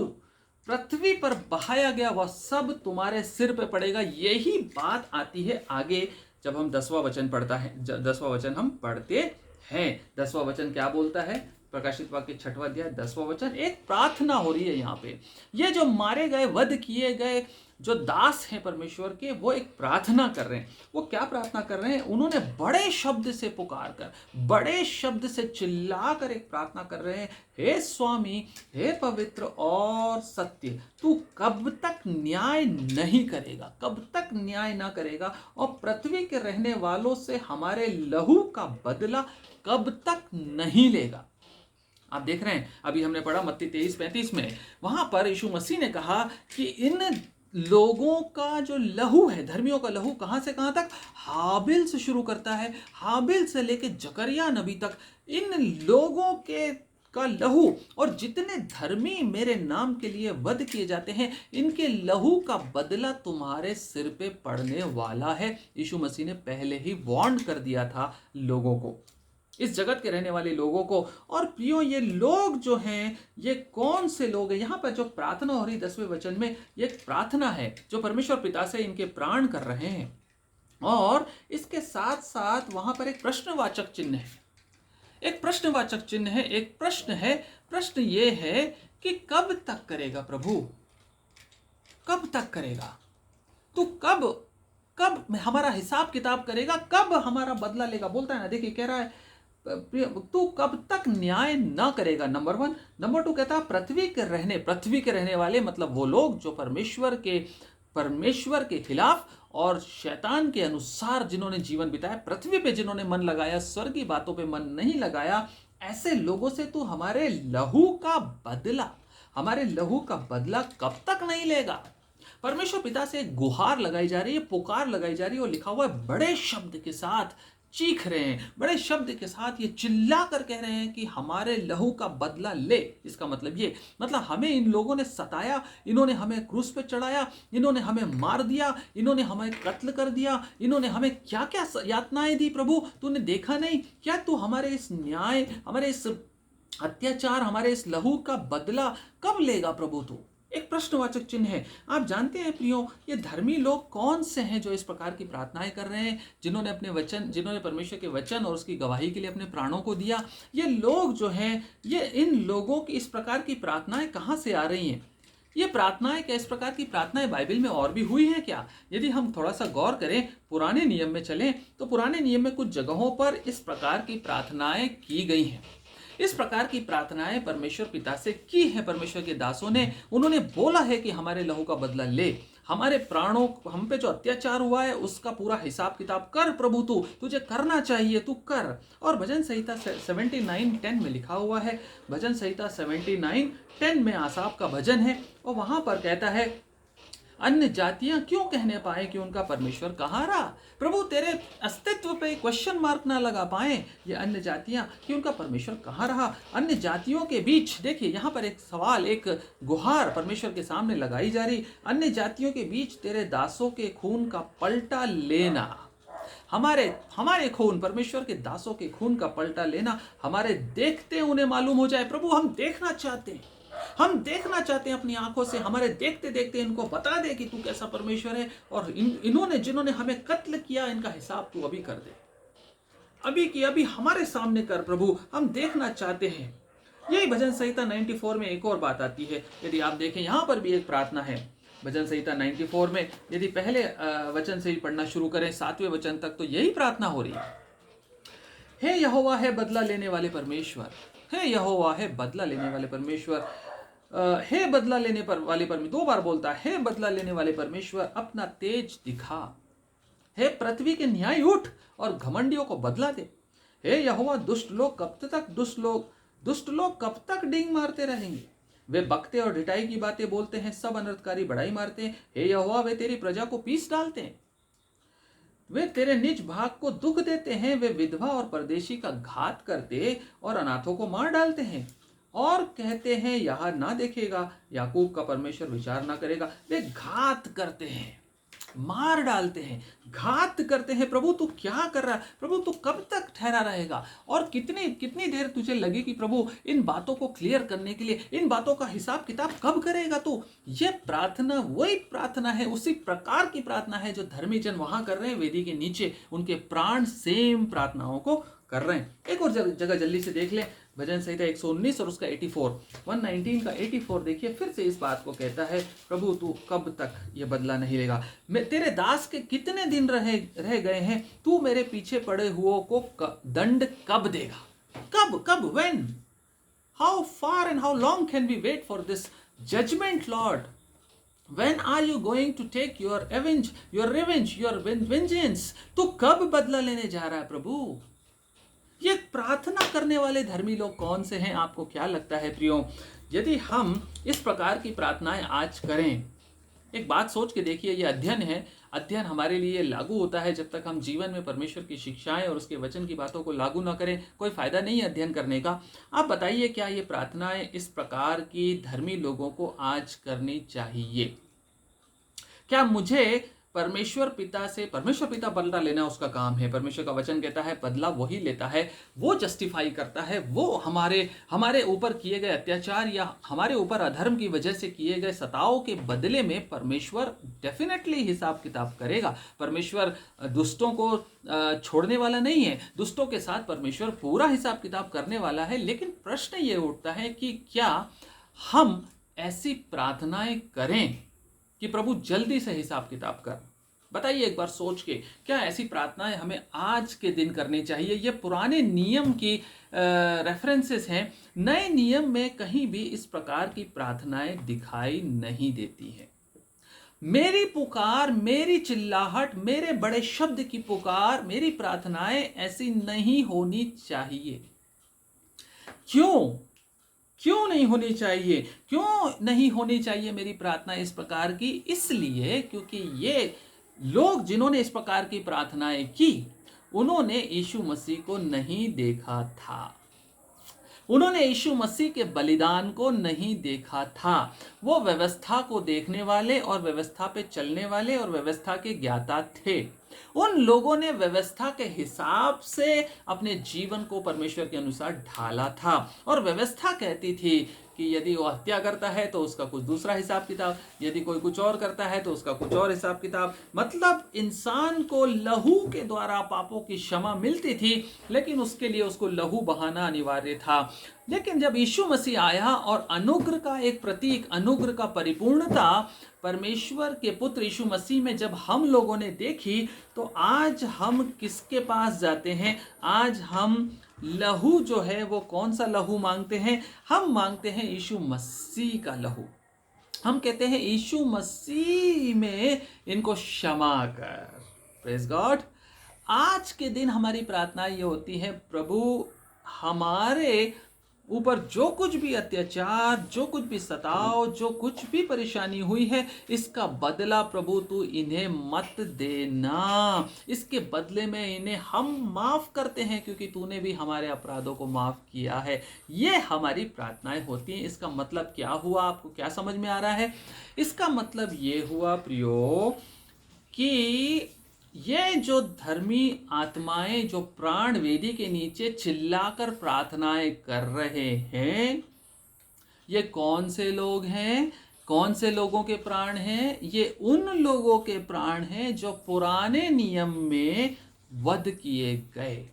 पृथ्वी पर बहाया गया, वह सब तुम्हारे सिर पे पड़ेगा। यही बात आती है आगे जब हम 10वां वचन पढ़ता है, 10वां वचन हम पढ़ते हैं। 10वां वचन क्या बोलता है? प्रकाशित वाक्य 6वां अध्याय 10वां वचन, एक प्रार्थना हो रही है यहाँ पे। ये जो मारे गए, वध किए गए जो दास हैं परमेश्वर के, वो एक प्रार्थना कर रहे हैं। वो क्या प्रार्थना कर रहे हैं? उन्होंने बड़े शब्द से पुकार कर, बड़े शब्द से चिल्ला कर एक प्रार्थना कर रहे हैं, हे स्वामी, हे पवित्र और सत्य, तू कब तक न्याय नहीं करेगा, कब तक न्याय ना करेगा, और पृथ्वी के रहने वालों से हमारे लहू का बदला कब तक नहीं लेगा। आप देख रहे हैं, अभी हमने पढ़ा मत्ती 23-35 में, वहां पर यीशु मसीह ने कहा कि इन लोगों का जो लहू है, धर्मियों का लहू कहां से कहां तक? हाबिल से शुरू करता है, हाबिल से लेकर जकरिया नबी तक। इन लोगों के का लहू, और जितने धर्मी मेरे नाम के लिए वध किए जाते हैं, इनके लहू का बदला तुम्हारे सिर पे पड़ने वाला है। यीशु मसीह ने पहले ही वार्न कर दिया था लोगों को, इस जगत के रहने वाले लोगों को। और प्रियो, ये लोग जो हैं, ये कौन से लोग हैं? यहाँ पर जो प्रार्थना हो रही 10वें वचन में, ये एक प्रार्थना है जो परमेश्वर पिता से इनके प्राण कर रहे हैं, और इसके साथ साथ वहां पर एक प्रश्नवाचक चिन्ह है, एक प्रश्नवाचक चिन्ह है, एक प्रश्न है। प्रश्न ये है कि कब तक करेगा प्रभु, कब तक करेगा तू? कब हमारा हिसाब किताब करेगा, कब हमारा बदला लेगा? बोलता है ना, देखिए कह रहा है तू कब तक न्याय ना करेगा, नंबर 1। नंबर 2 कहता है पृथ्वी के रहने वाले, मतलब वो लोग जो परमेश्वर के खिलाफ और शैतान के अनुसार जिन्होंने जीवन बिताया, पृथ्वी पे जिन्होंने मन लगाया, स्वर्गीय बातों पे मन नहीं लगाया, ऐसे लोगों से तू हमारे लहू का बदला कब तक नहीं लेगा? परमेश्वर पिता से एक गुहार लगाई जा रही है, पुकार लगाई जा रही है, और लिखा हुआ है बड़े शब्द के साथ चीख रहे हैं, बड़े शब्द के साथ ये चिल्ला कर कह रहे हैं कि हमारे लहू का बदला ले। इसका मतलब हमें इन लोगों ने सताया, इन्होंने हमें क्रूस पे चढ़ाया, इन्होंने हमें मार दिया, इन्होंने हमें कत्ल कर दिया, इन्होंने हमें क्या क्या यातनाएं दी प्रभु, तूने देखा नहीं क्या? तू हमारे इस न्याय, हमारे इस अत्याचार, हमारे इस लहू का बदला कब लेगा प्रभु तू? एक प्रश्नवाचक चिन्ह है। आप जानते हैं प्रियो, ये धर्मी लोग कौन से हैं जो इस प्रकार की प्रार्थनाएं कर रहे हैं, जिन्होंने परमेश्वर के वचन और उसकी गवाही के लिए अपने प्राणों को दिया? ये लोग जो हैं, ये इन लोगों की इस प्रकार की प्रार्थनाएं कहां से आ रही हैं? ये प्रार्थनाएं क्या, इस प्रकार की प्रार्थनाएं बाइबल में और भी हुई हैं क्या? यदि हम थोड़ा सा गौर करें, पुराने नियम में चलें, तो पुराने नियम में कुछ जगहों पर इस प्रकार की प्रार्थनाएं की गई हैं। इस प्रकार की प्रार्थनाएं परमेश्वर पिता से की है परमेश्वर के दासों ने। उन्होंने बोला है कि हमारे लहू का बदला ले, हमारे प्राणों, हम पे जो अत्याचार हुआ है उसका पूरा हिसाब किताब कर प्रभु, तुझे करना चाहिए, तू कर। और भजन संहिता 79:10 में लिखा हुआ है, भजन संहिता 79:10 में आसाफ का भजन है, और वहां पर कहता है, अन्य जातियां क्यों कहने पाए कि उनका परमेश्वर कहाँ रहा? प्रभु, तेरे अस्तित्व पे क्वेश्चन मार्क ना लगा पाए ये अन्य जातियां कि उनका परमेश्वर कहाँ रहा। अन्य जातियों के बीच, देखिए यहाँ पर एक सवाल, एक गुहार परमेश्वर के सामने लगाई जा रही, अन्य जातियों के बीच तेरे दासों के खून का पलटा लेना, हमारे खून, परमेश्वर के दासों के खून का पलटा लेना, हमारे देखते उन्हें मालूम हो जाए। प्रभु, हम देखना चाहते हैं, हम देखना चाहते हैं अपनी आंखों से, हमारे देखते देखते इनको बता दे कि तू कैसा परमेश्वर है, और इन्होंने जिन्होंने हमें कत्ल किया, इनका हिसाब तू अभी कर दे, अभी की अभी हमारे सामने कर प्रभु, हम देखना चाहते हैं। यही भजन संहिता 94 में एक और बात आती है। यदि आप देखें, यहां पर भी एक प्रार्थना है, भजन संहिता 94 में यदि पहले वचन से ही पढ़ना शुरू करें 7वें वचन तक, तो यही प्रार्थना हो रही है। हे यहोवा है बदला लेने वाले परमेश्वर, हे यहोवा है बदला लेने वाले परमेश्वर, हे बदला लेने वाले परमेश्वर, 2 बार बोलता है, हे बदला लेने वाले परमेश्वर अपना तेज दिखा, हे पृथ्वी के न्याय उठ और घमंडियों को बदला दे। हे यहोवा दुष्ट लोग कब तक डींग मारते रहेंगे? वे बकते और ढिठाई की बातें बोलते हैं, सब अनर्थकारी बढ़ाई मारते हैं। हे यहोवा वे तेरी प्रजा को पीस डालते हैं, वे तेरे निज भाग को दुख देते हैं। वे विधवा और परदेशी का घात करते और अनाथों को मार डालते हैं और कहते हैं यह ना देखेगा, याकूब का परमेश्वर विचार ना करेगा। वे घात करते हैं, मार डालते हैं, घात करते हैं। प्रभु तू क्या कर रहा है? प्रभु तू कब तक ठहरा रहेगा? और कितनी देर तुझे लगेगी प्रभु इन बातों को क्लियर करने के लिए? इन बातों का हिसाब किताब कब करेगा तू? ये प्रार्थना वही प्रार्थना है, उसी प्रकार की प्रार्थना है जो धर्मी जन वहां कर रहे हैं वेदी के नीचे। उनके प्राण सेम प्रार्थनाओं को कर रहे हैं। एक और जगह जल्दी से देख लें, भजन संहिता 119 और उसका 119 का 84 देखिए, फिर से इस बात को कहता है, प्रभु तू कब तक ये बदला नहीं लेगा? मैं तेरे दास के कितने दिन रह गए हैं, तू मेरे पीछे पड़े हुओं को दंड कब देगा? कब when? How far and how long can we wait for this judgement lord? When are you going to take your revenge, your vengeance? तू कब बदला लेने जा रहा है प्रभु? ये प्रार्थना करने वाले धर्मी लोग कौन से हैं? आपको क्या लगता है प्रियो? यदि हम इस प्रकार की प्रार्थनाएं आज करें, एक बात सोच के देखिए, ये अध्ययन है। अध्ययन हमारे लिए लागू होता है जब तक हम जीवन में परमेश्वर की शिक्षाएं और उसके वचन की बातों को लागू ना करें, कोई फायदा नहीं है अध्ययन करने का। आप बताइए, क्या ये प्रार्थनाएं इस प्रकार की धर्मी लोगों को आज करनी चाहिए? क्या मुझे परमेश्वर पिता बदला लेना उसका काम है? परमेश्वर का वचन कहता है बदला वही लेता है, वो जस्टिफाई करता है, वो हमारे ऊपर किए गए अत्याचार या हमारे ऊपर अधर्म की वजह से किए गए सताओं के बदले में परमेश्वर डेफिनेटली हिसाब किताब करेगा। परमेश्वर दुष्टों को छोड़ने वाला नहीं है, दुष्टों के साथ परमेश्वर पूरा हिसाब किताब करने वाला है। लेकिन प्रश्न ये उठता है कि क्या हम ऐसी प्रार्थनाएं करें कि प्रभु जल्दी से हिसाब किताब कर? बताइए एक बार सोच के, क्या ऐसी प्रार्थनाएं हमें आज के दिन करनी चाहिए? ये पुराने नियम की रेफरेंसेस हैं। नए नियम में कहीं भी इस प्रकार की प्रार्थनाएं दिखाई नहीं देती है। मेरी पुकार, मेरी चिल्लाहट, मेरे बड़े शब्द की पुकार, मेरी प्रार्थनाएं ऐसी नहीं होनी चाहिए। क्यों नहीं होनी चाहिए? क्यों नहीं होनी चाहिए मेरी प्रार्थना इस प्रकार की? इसलिए क्योंकि ये लोग जिन्होंने इस प्रकार की प्रार्थनाएं की, उन्होंने यीशु मसीह को नहीं देखा था, उन्होंने यीशु मसीह के बलिदान को नहीं देखा था। वो व्यवस्था को देखने वाले और व्यवस्था पे चलने वाले और व्यवस्था के ज्ञाता थे। उन लोगों ने व्यवस्था के हिसाब से अपने जीवन को परमेश्वर के अनुसार ढाला था, और व्यवस्था कहती थी कि यदि वो हत्या करता है तो उसका कुछ दूसरा हिसाब किताब, यदि कोई कुछ और करता है तो उसका कुछ और हिसाब किताब। मतलब इंसान को लहू के द्वारा पापों की क्षमा मिलती थी, लेकिन उसके लिए उसको लहू बहाना अनिवार्य था। लेकिन जब यीशु मसीह आया और अनुग्रह का एक प्रतीक, अनुग्रह का परिपूर्णता परमेश्वर के पुत्र यीशु मसीह में जब हम लोगों ने देखी, तो आज हम किसके पास जाते हैं? आज हम लहू जो है वो कौन सा लहू मांगते हैं? हम मांगते हैं यीशु मसीह का लहू। हम कहते हैं यीशु मसीह में इनको क्षमा कर। Praise God. आज के दिन हमारी प्रार्थना ये होती है, प्रभु हमारे ऊपर जो कुछ भी अत्याचार, जो कुछ भी सताव, जो कुछ भी परेशानी हुई है, इसका बदला प्रभु तू इन्हें मत देना। इसके बदले में इन्हें हम माफ करते हैं, क्योंकि तूने भी हमारे अपराधों को माफ किया है। ये हमारी प्रार्थनाएं होती हैं। इसका मतलब क्या हुआ? आपको क्या समझ में आ रहा है? इसका मतलब ये हुआ प्रियो कि ये जो धर्मी आत्माएं जो प्राण वेदी के नीचे चिल्लाकर प्रार्थनाएं कर रहे हैं, ये कौन से लोग हैं? कौन से लोगों के प्राण हैं? ये उन लोगों के प्राण हैं जो पुराने नियम में वध किए गए।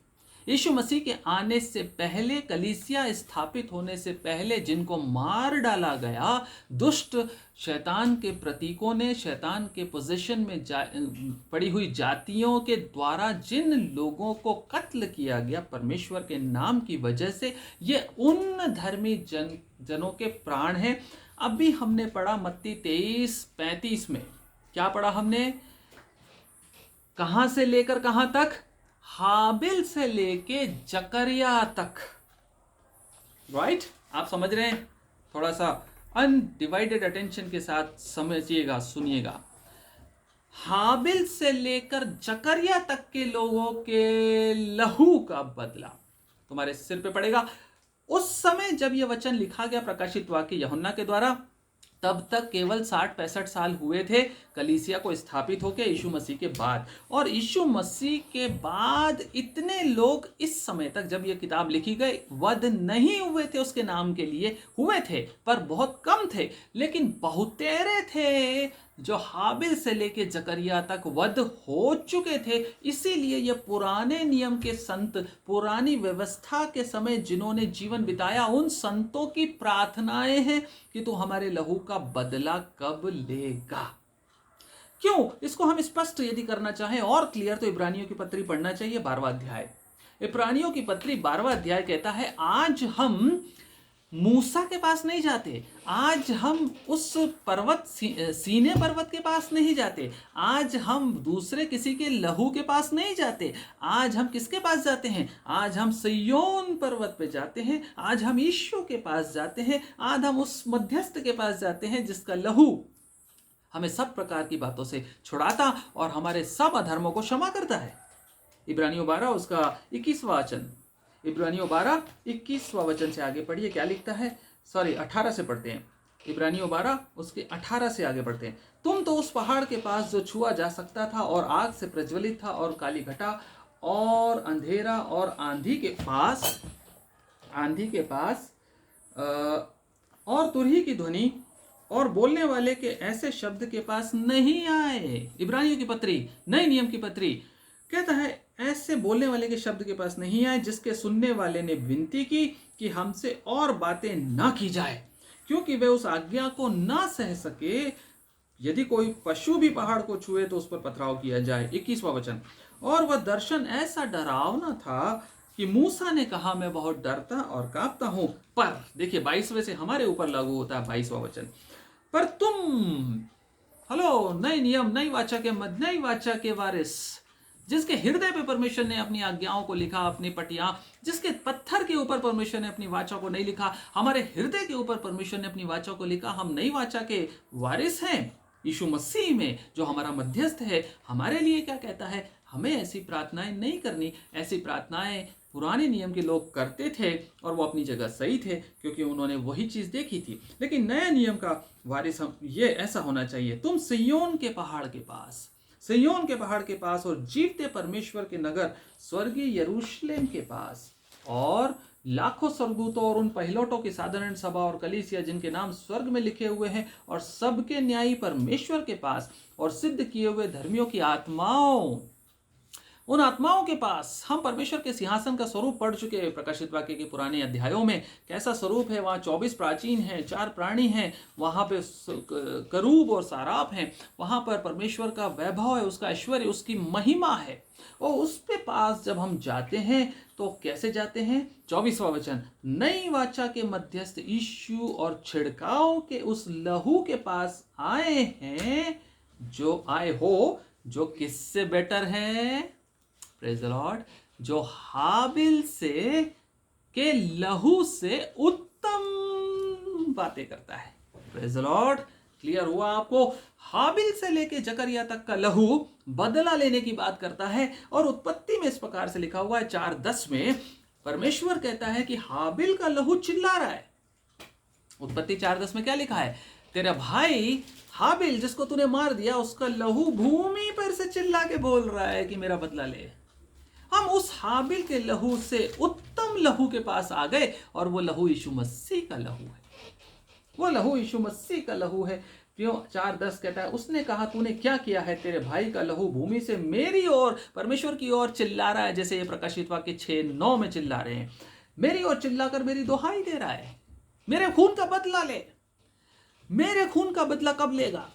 यीशु मसीह के आने से पहले, कलीसिया स्थापित होने से पहले जिनको मार डाला गया, दुष्ट शैतान के प्रतीकों ने, शैतान के पोजीशन में पड़ी हुई जातियों के द्वारा जिन लोगों को कत्ल किया गया परमेश्वर के नाम की वजह से, ये उन धर्मी जनों के प्राण हैं। अभी हमने पढ़ा मत्ती 23:35 में, क्या पढ़ा हमने? कहां से लेकर कहां तक? हाबिल से लेके जकरिया तक। राइट? आप समझ रहे हैं? थोड़ा सा अनडिवाइडेड अटेंशन के साथ समझिएगा, सुनिएगा। हाबिल से लेकर जकरिया तक के लोगों के लहू का बदला तुम्हारे सिर पे पड़ेगा। उस समय जब यह वचन लिखा गया प्रकाशित वाक्य यूहन्ना के द्वारा, तब तक केवल 60-65 साल हुए थे कलीसिया को स्थापित होकर यीशु मसीह के बाद। और यीशु मसीह के बाद इतने लोग इस समय तक, जब यह किताब लिखी गई, वध नहीं हुए थे उसके नाम के लिए। हुए थे पर बहुत कम थे, लेकिन बहुतेरे थे जो हाबिल से लेके जकरिया तक वध हो चुके थे। इसीलिए ये पुराने नियम के संत, पुरानी व्यवस्था के समय जिन्होंने जीवन बिताया, उन संतों की प्रार्थनाएं हैं कि तू हमारे लहू का बदला कब लेगा। क्यों? इसको हम स्पष्ट यदि करना चाहें और क्लियर, तो इब्रानियों की पत्री पढ़ना चाहिए, 12वां अध्याय। इब्रानियों की पत्री 12वां अध्याय कहता है, आज हम मूसा के पास नहीं जाते, आज हम उस पर्वत सीने पर्वत के पास नहीं जाते, आज हम दूसरे किसी के लहू के पास नहीं जाते, आज हम किसके पास जाते हैं? आज हम सिय्योन पर्वत पे जाते हैं, आज हम यीशु के पास जाते हैं, आज हम उस मध्यस्थ के पास जाते हैं जिसका लहू हमें सब प्रकार की बातों से छुड़ाता और हमारे सब अधर्मों को क्षमा करता है। इब्रानियों 12 उसका 21वां वचन, इब्रानियों 12 21वां वचन से आगे पढ़िए, क्या लिखता है? 18 से पढ़ते हैं। इब्रानियों 12 उसके 18 से आगे पढ़ते हैं। तुम तो उस पहाड़ के पास जो छुआ जा सकता था और आग से प्रज्वलित था और काली घटा और अंधेरा और आंधी के पास और तुरही की ध्वनि और बोलने वाले के ऐसे शब्द के पास नहीं आए। इब्रानियों की पत्री, नए नियम की पत्री कहता है, ऐसे बोलने वाले के शब्द के पास नहीं आए जिसके सुनने वाले ने विनती की कि हमसे और बातें ना की जाए, क्योंकि वे उस आज्ञा को ना सह सके। यदि कोई पशु भी पहाड़ को छुए तो उस पर पथराव किया जाए। 21वां वचन, और वह दर्शन ऐसा डरावना था कि मूसा ने कहा, मैं बहुत डरता और कांपता हूं। पर देखिए 22वें से हमारे ऊपर लागू होता है 22वां वचन, पर तुम, हेलो, नए नियम, नई वाचा के वारिस, जिसके हृदय पे परमेश्वर ने अपनी आज्ञाओं को लिखा, अपनी पटियां, जिसके पत्थर के ऊपर परमेश्वर ने अपनी वाचा को नहीं लिखा, हमारे हृदय के ऊपर परमेश्वर ने अपनी वाचा को लिखा। हम नई वाचा के वारिस हैं यीशु मसीह में, जो हमारा मध्यस्थ है। हमारे लिए क्या कहता है? हमें ऐसी प्रार्थनाएं नहीं करनी। ऐसी प्रार्थनाएं पुराने नियम के लोग करते थे और वो अपनी जगह सही थे, क्योंकि उन्होंने वही चीज देखी थी। लेकिन नए नियम का वारिस हम, ये ऐसा होना चाहिए, तुम सिय्योन के पहाड़ के पास और जीवते परमेश्वर के नगर स्वर्गीय यरूशलेम के पास और लाखों स्वर्गदूतों और उन पहिलौठों की साधारण सभा और कलीसिया जिनके नाम स्वर्ग में लिखे हुए हैं और सबके न्यायी परमेश्वर के पास और सिद्ध किए हुए धर्मियों की आत्माओं, उन आत्माओं के पास। हम परमेश्वर के सिंहासन का स्वरूप पढ़ चुके हैं प्रकाशित वाक्य के पुराने अध्यायों में। कैसा स्वरूप है? वहाँ 24 प्राचीन हैं, 4 प्राणी हैं, वहाँ पे करूब और साराप हैं, वहाँ पर परमेश्वर का वैभव है, उसका ऐश्वर्य, उसकी महिमा है। और उसके पास जब हम जाते हैं तो कैसे जाते हैं? 24वां वचन, नई वाचा के मध्यस्थ यीशु और छिड़काव के उस लहू के पास आए हैं, जो आए हो, जो किससे बेटर है? प्रेज द लॉर्ड, जो हाबिल से के लहू से उत्तम बातें करता है। प्रेज द लॉर्ड, क्लियर हुआ आपको? हाबिल से लेके जकरिया तक का लहू बदला लेने की बात करता है। और उत्पत्ति में इस प्रकार से लिखा हुआ है 4:10 में, परमेश्वर कहता है कि हाबिल का लहू चिल्ला रहा है। उत्पत्ति 4:10 में क्या लिखा है? तेरा भाई हाबिल जिसको तूने मार दिया, उसका लहू भूमि पर से चिल्ला के बोल रहा है कि मेरा बदला ले। हम उस हाबिल के लहू से उत्तम लहू के पास आ गए और वो लहू यीशु मसीह का लहू है। वो लहू यीशु मसीह का लहू है। प्रियो 4:10 कहता है, उसने कहा तूने क्या किया है, तेरे भाई का लहू भूमि से मेरी ओर, परमेश्वर की ओर चिल्ला रहा है, जैसे ये प्रकाशित वाक्य 6:9 में चिल्ला रहे हैं, मेरी ओर चिल्लाकर मेरी दुहाई दे रहा है, मेरे खून का बदला ले। मेरे खून का बदला कब लेगा?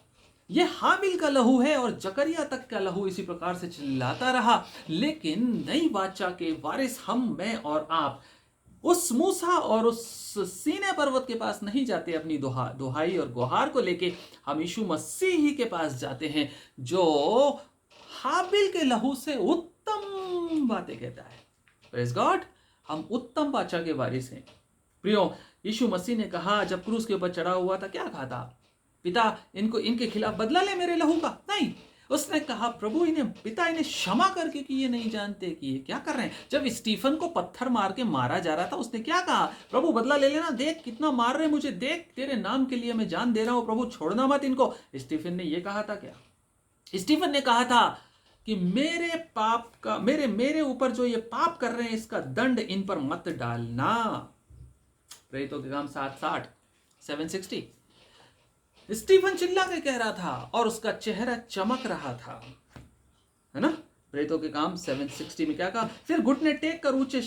ये हाबिल का लहू है और जकरिया तक का लहू इसी प्रकार से चिल्लाता रहा। लेकिन नई वाचा के वारिस हम, मैं और आप उस मूसा और उस सीने पर्वत के पास नहीं जाते अपनी दुहाई और गुहार को लेके, हम यीशु मसीह ही के पास जाते हैं, जो हाबिल के लहू से उत्तम बातें कहता है। प्रेज गॉड, हम उत्तम वाचा के वारिस हैं। प्रियो, यीशु मसीह ने कहा जब क्रूस के ऊपर चढ़ा हुआ था, क्या कहा था? पिता, इनके खिलाफ बदला ले मेरे लहू का। नहीं, उसने कहा प्रभु पिता इन्हें क्षमा करके कि ये नहीं जानते कि ये क्या कर रहे हैं। जब स्टीफन को पत्थर मार के मारा जा रहा था, उसने क्या कहा? प्रभु बदला ले लेना, देख कितना मार रहे हैं मुझे, देख तेरे नाम के लिए मैं जान दे रहा हूं, प्रभु छोड़ना मत इनको। स्टीफन ने ये कहा था क्या? स्टीफन ने कहा था कि मेरे पाप का, मेरे ऊपर जो ये पाप कर रहे हैं, इसका दंड इन पर मत डालना। प्रेरितों के काम 7:60 7:60। स्टीफन चिल्ला के कह रहा था और उसका चेहरा चमक रहा था, है ना? प्रेरितों के काम 7:60 में क्या कहा? फिर घुटने टेक कर ऊंचे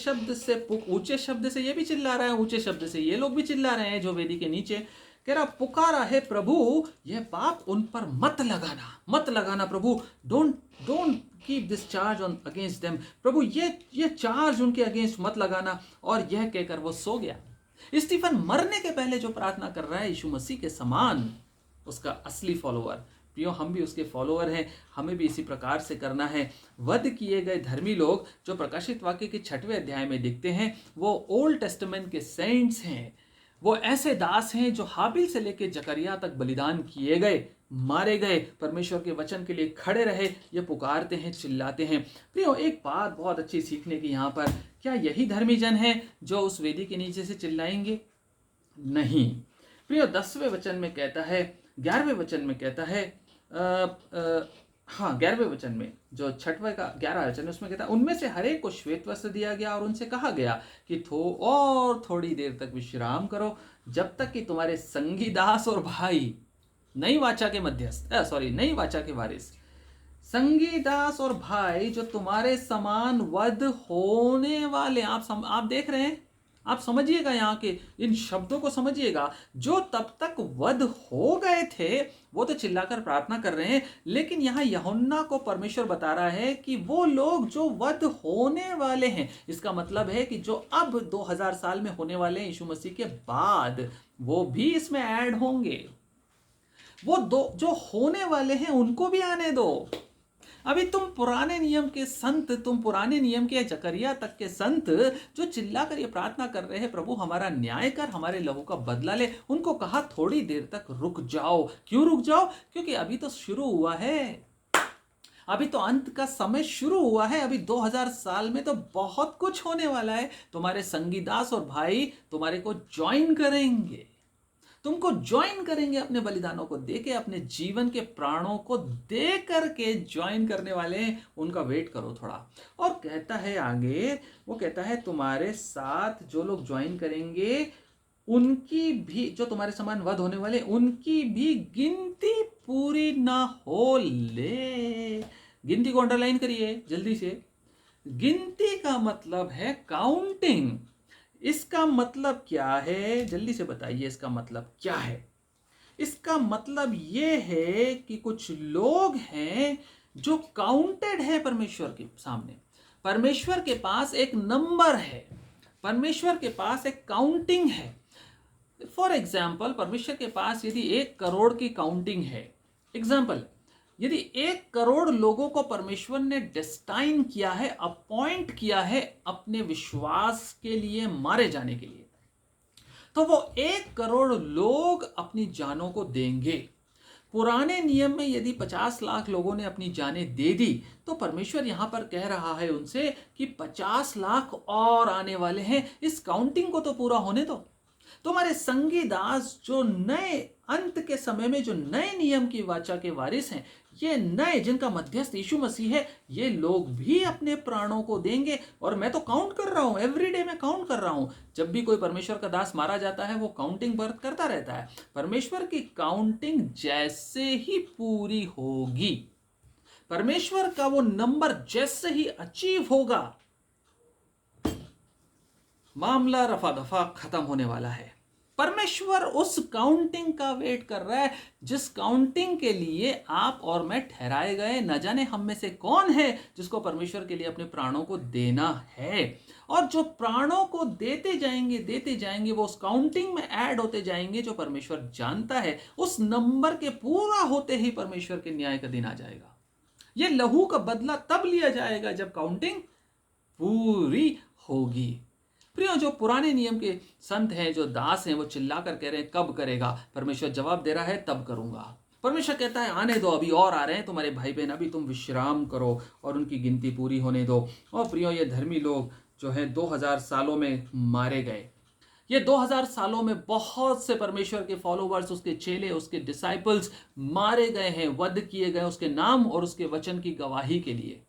शब्द से ये भी चिल्ला रहा है, ऊंचे शब्द से ये लोग भी चिल्ला रहे हैं जो वेदी के नीचे, कह रहा पुकारा है प्रभु, यह पाप उन पर मत लगाना प्रभु, don't keep this charge on against them. प्रभु ये चार्ज उनके अगेंस्ट मत लगाना। और यह कहकर वो सो गया। स्टीफन मरने के पहले जो प्रार्थना कर रहा है, यीशु मसीह के समान, उसका असली फॉलोअर। प्रियो, हम भी उसके फॉलोअर हैं, हमें भी इसी प्रकार से करना है। वध किए गए धर्मी लोग जो प्रकाशित वाक्य के 6वें अध्याय में दिखते हैं, वो ओल्ड टेस्टामेंट के सेंट्स हैं। वो ऐसे दास हैं जो हाबिल से लेकर जकरिया तक बलिदान किए गए, मारे गए, परमेश्वर के वचन के लिए खड़े रहे, ये पुकारते हैं, चिल्लाते हैं। प्रियो, एक बात बहुत अच्छी सीखने की यहाँ पर, क्या यही धर्मी जन है जो उस वेदी के नीचे से चिल्लाएंगे? नहीं। प्रियो, 10वें वचन में कहता है, 11वें वचन में कहता है, 11वें वचन में, जो 6वें का 11 वचन, उसमें कहता है, उनमें से हर एक को श्वेत वस्त्र दिया गया और उनसे कहा गया कि थोड़ी देर तक विश्राम करो, जब तक कि तुम्हारे संगी दास और भाई, नई वाचा के वारिस, संगी दास और भाई जो तुम्हारे समान वध होने वाले, आप देख रहे हैं, आप समझिएगा, यहाँ के इन शब्दों को समझिएगा। जो तब तक वध हो गए थे वो तो चिल्लाकर प्रार्थना कर रहे हैं, लेकिन यहाँ यूहन्ना को परमेश्वर बता रहा है कि वो लोग जो वध होने वाले हैं, इसका मतलब है कि जो अब 2000 साल में होने वाले हैं यीशु मसीह के बाद, वो भी इसमें ऐड होंगे। वो जो होने वाले हैं उनको भी आने दो। अभी तुम पुराने नियम के जकरिया तक के संत जो चिल्ला कर ये प्रार्थना कर रहे हैं, प्रभु हमारा न्याय कर, हमारे लहू का बदला ले, उनको कहा थोड़ी देर तक रुक जाओ। क्यों रुक जाओ? क्योंकि अभी तो शुरू हुआ है, अभी तो अंत का समय शुरू हुआ है। अभी 2000 साल में तो बहुत कुछ होने वाला है। तुम्हारे संगी दास और भाई तुम्हारे को ज्वाइन करेंगे, तुमको ज्वाइन करेंगे, अपने बलिदानों को देके, अपने जीवन के प्राणों को दे करके ज्वाइन करने वाले हैं, उनका वेट करो थोड़ा। और कहता है आगे, वो कहता है तुम्हारे साथ जो लोग ज्वाइन करेंगे, उनकी भी, जो तुम्हारे समान वध होने वाले, उनकी भी गिनती पूरी ना हो ले। गिनती को अंडरलाइन करिए जल्दी से। गिनती का मतलब है काउंटिंग। इसका मतलब क्या है? जल्दी से बताइए, इसका मतलब क्या है? इसका मतलब ये है कि कुछ लोग हैं जो काउंटेड है परमेश्वर के सामने। परमेश्वर के पास एक नंबर है, परमेश्वर के पास एक काउंटिंग है। फॉर एग्जाम्पल, परमेश्वर के पास यदि 1 करोड़ की काउंटिंग है, एग्जाम्पल, यदि 1 करोड़ लोगों को परमेश्वर ने डेस्टाइन किया है, अपॉइंट किया है अपने विश्वास के लिए मारे जाने के लिए, तो वो 1 करोड़ लोग अपनी जानों को देंगे। पुराने नियम में यदि 50 लाख लोगों ने अपनी जानें दे दी, तो परमेश्वर यहां पर कह रहा है उनसे कि 50 लाख और आने वाले हैं, इस काउंटिंग को तो पूरा होने दो। तुम्हारे संगी दास जो नए अंत के समय में जो नए नियम की वाचा के वारिस हैं, ये नए जिनका मध्यस्थ यीशु मसीह है, ये लोग भी अपने प्राणों को देंगे। और मैं तो काउंट कर रहा हूं, एवरीडे मैं काउंट कर रहा हूं। जब भी कोई परमेश्वर का दास मारा जाता है वो काउंटिंग बर्थ करता रहता है। परमेश्वर की काउंटिंग जैसे ही पूरी होगी, परमेश्वर का वो नंबर जैसे ही अचीव होगा, मामला रफा दफा खत्म होने वाला है। परमेश्वर उस काउंटिंग का वेट कर रहा है जिस काउंटिंग के लिए आप और मैं ठहराए गए। न जाने हम में से कौन है जिसको परमेश्वर के लिए अपने प्राणों को देना है। और जो प्राणों को देते जाएंगे वो उस काउंटिंग में ऐड होते जाएंगे जो परमेश्वर जानता है। उस नंबर के पूरा होते ही परमेश्वर के न्याय का दिन आ जाएगा। यह लहू का बदला तब लिया जाएगा जब काउंटिंग पूरी होगी। प्रियो, जो पुराने नियम के संत हैं, जो दास हैं, वो चिल्लाकर कह रहे हैं कब करेगा। परमेश्वर जवाब दे रहा है तब करूंगा। परमेश्वर कहता है आने दो, अभी और आ रहे हैं तुम्हारे भाई बहन, अभी तुम विश्राम करो और उनकी गिनती पूरी होने दो। और प्रियो, ये धर्मी लोग जो है 2000 सालों में मारे गए। ये 2000 सालों में बहुत से परमेश्वर के फॉलोवर्स, उसके चेले, उसके डिसाइपल्स मारे गए हैं, वध किए गए उसके नाम और उसके वचन की गवाही के लिए,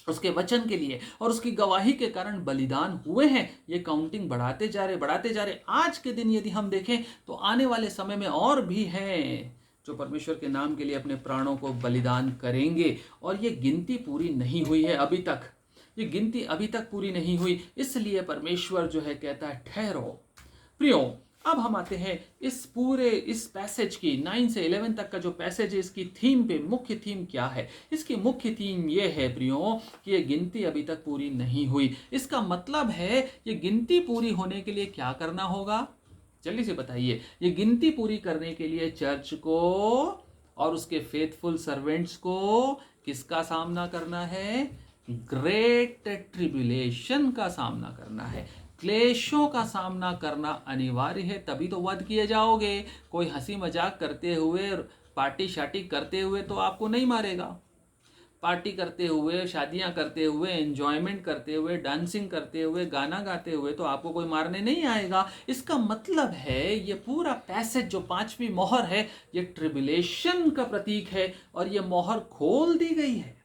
उसके वचन के लिए और उसकी गवाही के कारण बलिदान हुए हैं। ये काउंटिंग बढ़ाते जा रहे। आज के दिन यदि हम देखें तो आने वाले समय में और भी हैं जो परमेश्वर के नाम के लिए अपने प्राणों को बलिदान करेंगे। और ये गिनती पूरी नहीं हुई है अभी तक, ये गिनती अभी तक पूरी नहीं हुई। इसलिए परमेश्वर जो है कहता है ठहरो। प्रियो, अब हम आते हैं इस पैसेज की 9 से 11 तक का जो पैसेज है, इसकी थीम पे। मुख्य थीम क्या है? इसकी मुख्य थीम ये है प्रियो कि ये गिनती अभी तक पूरी नहीं हुई। इसका मतलब है ये गिनती पूरी होने के लिए क्या करना होगा? जल्दी से बताइए। ये गिनती पूरी करने के लिए चर्च को और उसके फेथफुल सर्वेंट्स को किसका सामना करना है? ग्रेट ट्रिब्यूलेशन का सामना करना है। क्लेशों का सामना करना अनिवार्य है, तभी तो वध किए जाओगे। कोई हंसी मजाक करते हुए, पार्टी शार्टी करते हुए तो आपको नहीं मारेगा। पार्टी करते हुए, शादियां करते हुए, एंजॉयमेंट करते हुए, डांसिंग करते हुए, गाना गाते हुए तो आपको कोई मारने नहीं आएगा। इसका मतलब है ये पूरा पैसेज जो 5वीं मोहर है, ये ट्रिब्यूलेशन का प्रतीक है और ये मोहर खोल दी गई है।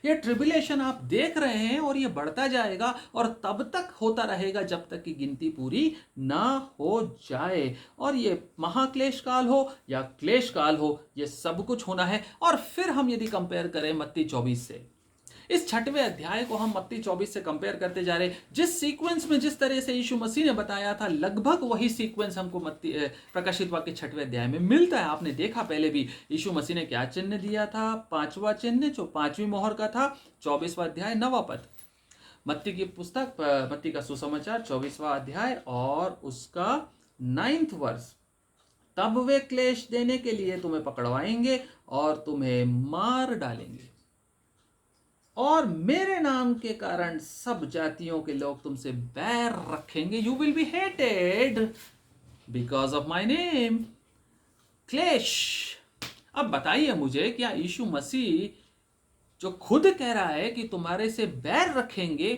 ये ट्रिब्यूलेशन आप देख रहे हैं और ये बढ़ता जाएगा और तब तक होता रहेगा जब तक कि गिनती पूरी ना हो जाए। और ये महाक्लेश काल हो या क्लेश काल हो, ये सब कुछ होना है। और फिर हम यदि कंपेयर करें मत्ती 24 से, इस 6वें अध्याय को हम मत्ती 24 से कंपेयर करते जा रहे हैं। जिस सीक्वेंस में, जिस तरह से यीशु मसीह ने बताया था, लगभग वही सीक्वेंस हमको प्रकाशित वाक्य 6वें अध्याय में मिलता है। आपने देखा पहले भी यीशु मसीह ने क्या चिन्ह दिया था? 5वां चिन्ह जो 5वीं मोहर का था। 24वां अध्याय 9वां पद, मत्ती की पुस्तक, मत्ती का सुसमाचार 24वां अध्याय और उसका 9वां वर्ष। तब वे क्लेश देने के लिए तुम्हें पकड़वाएंगे और तुम्हें मार डालेंगे और मेरे नाम के कारण सब जातियों के लोग तुमसे बैर रखेंगे। You will be hated because of my name. क्लेश। अब बताइए मुझे, क्या यीशु मसीह जो खुद कह रहा है कि तुम्हारे से बैर रखेंगे,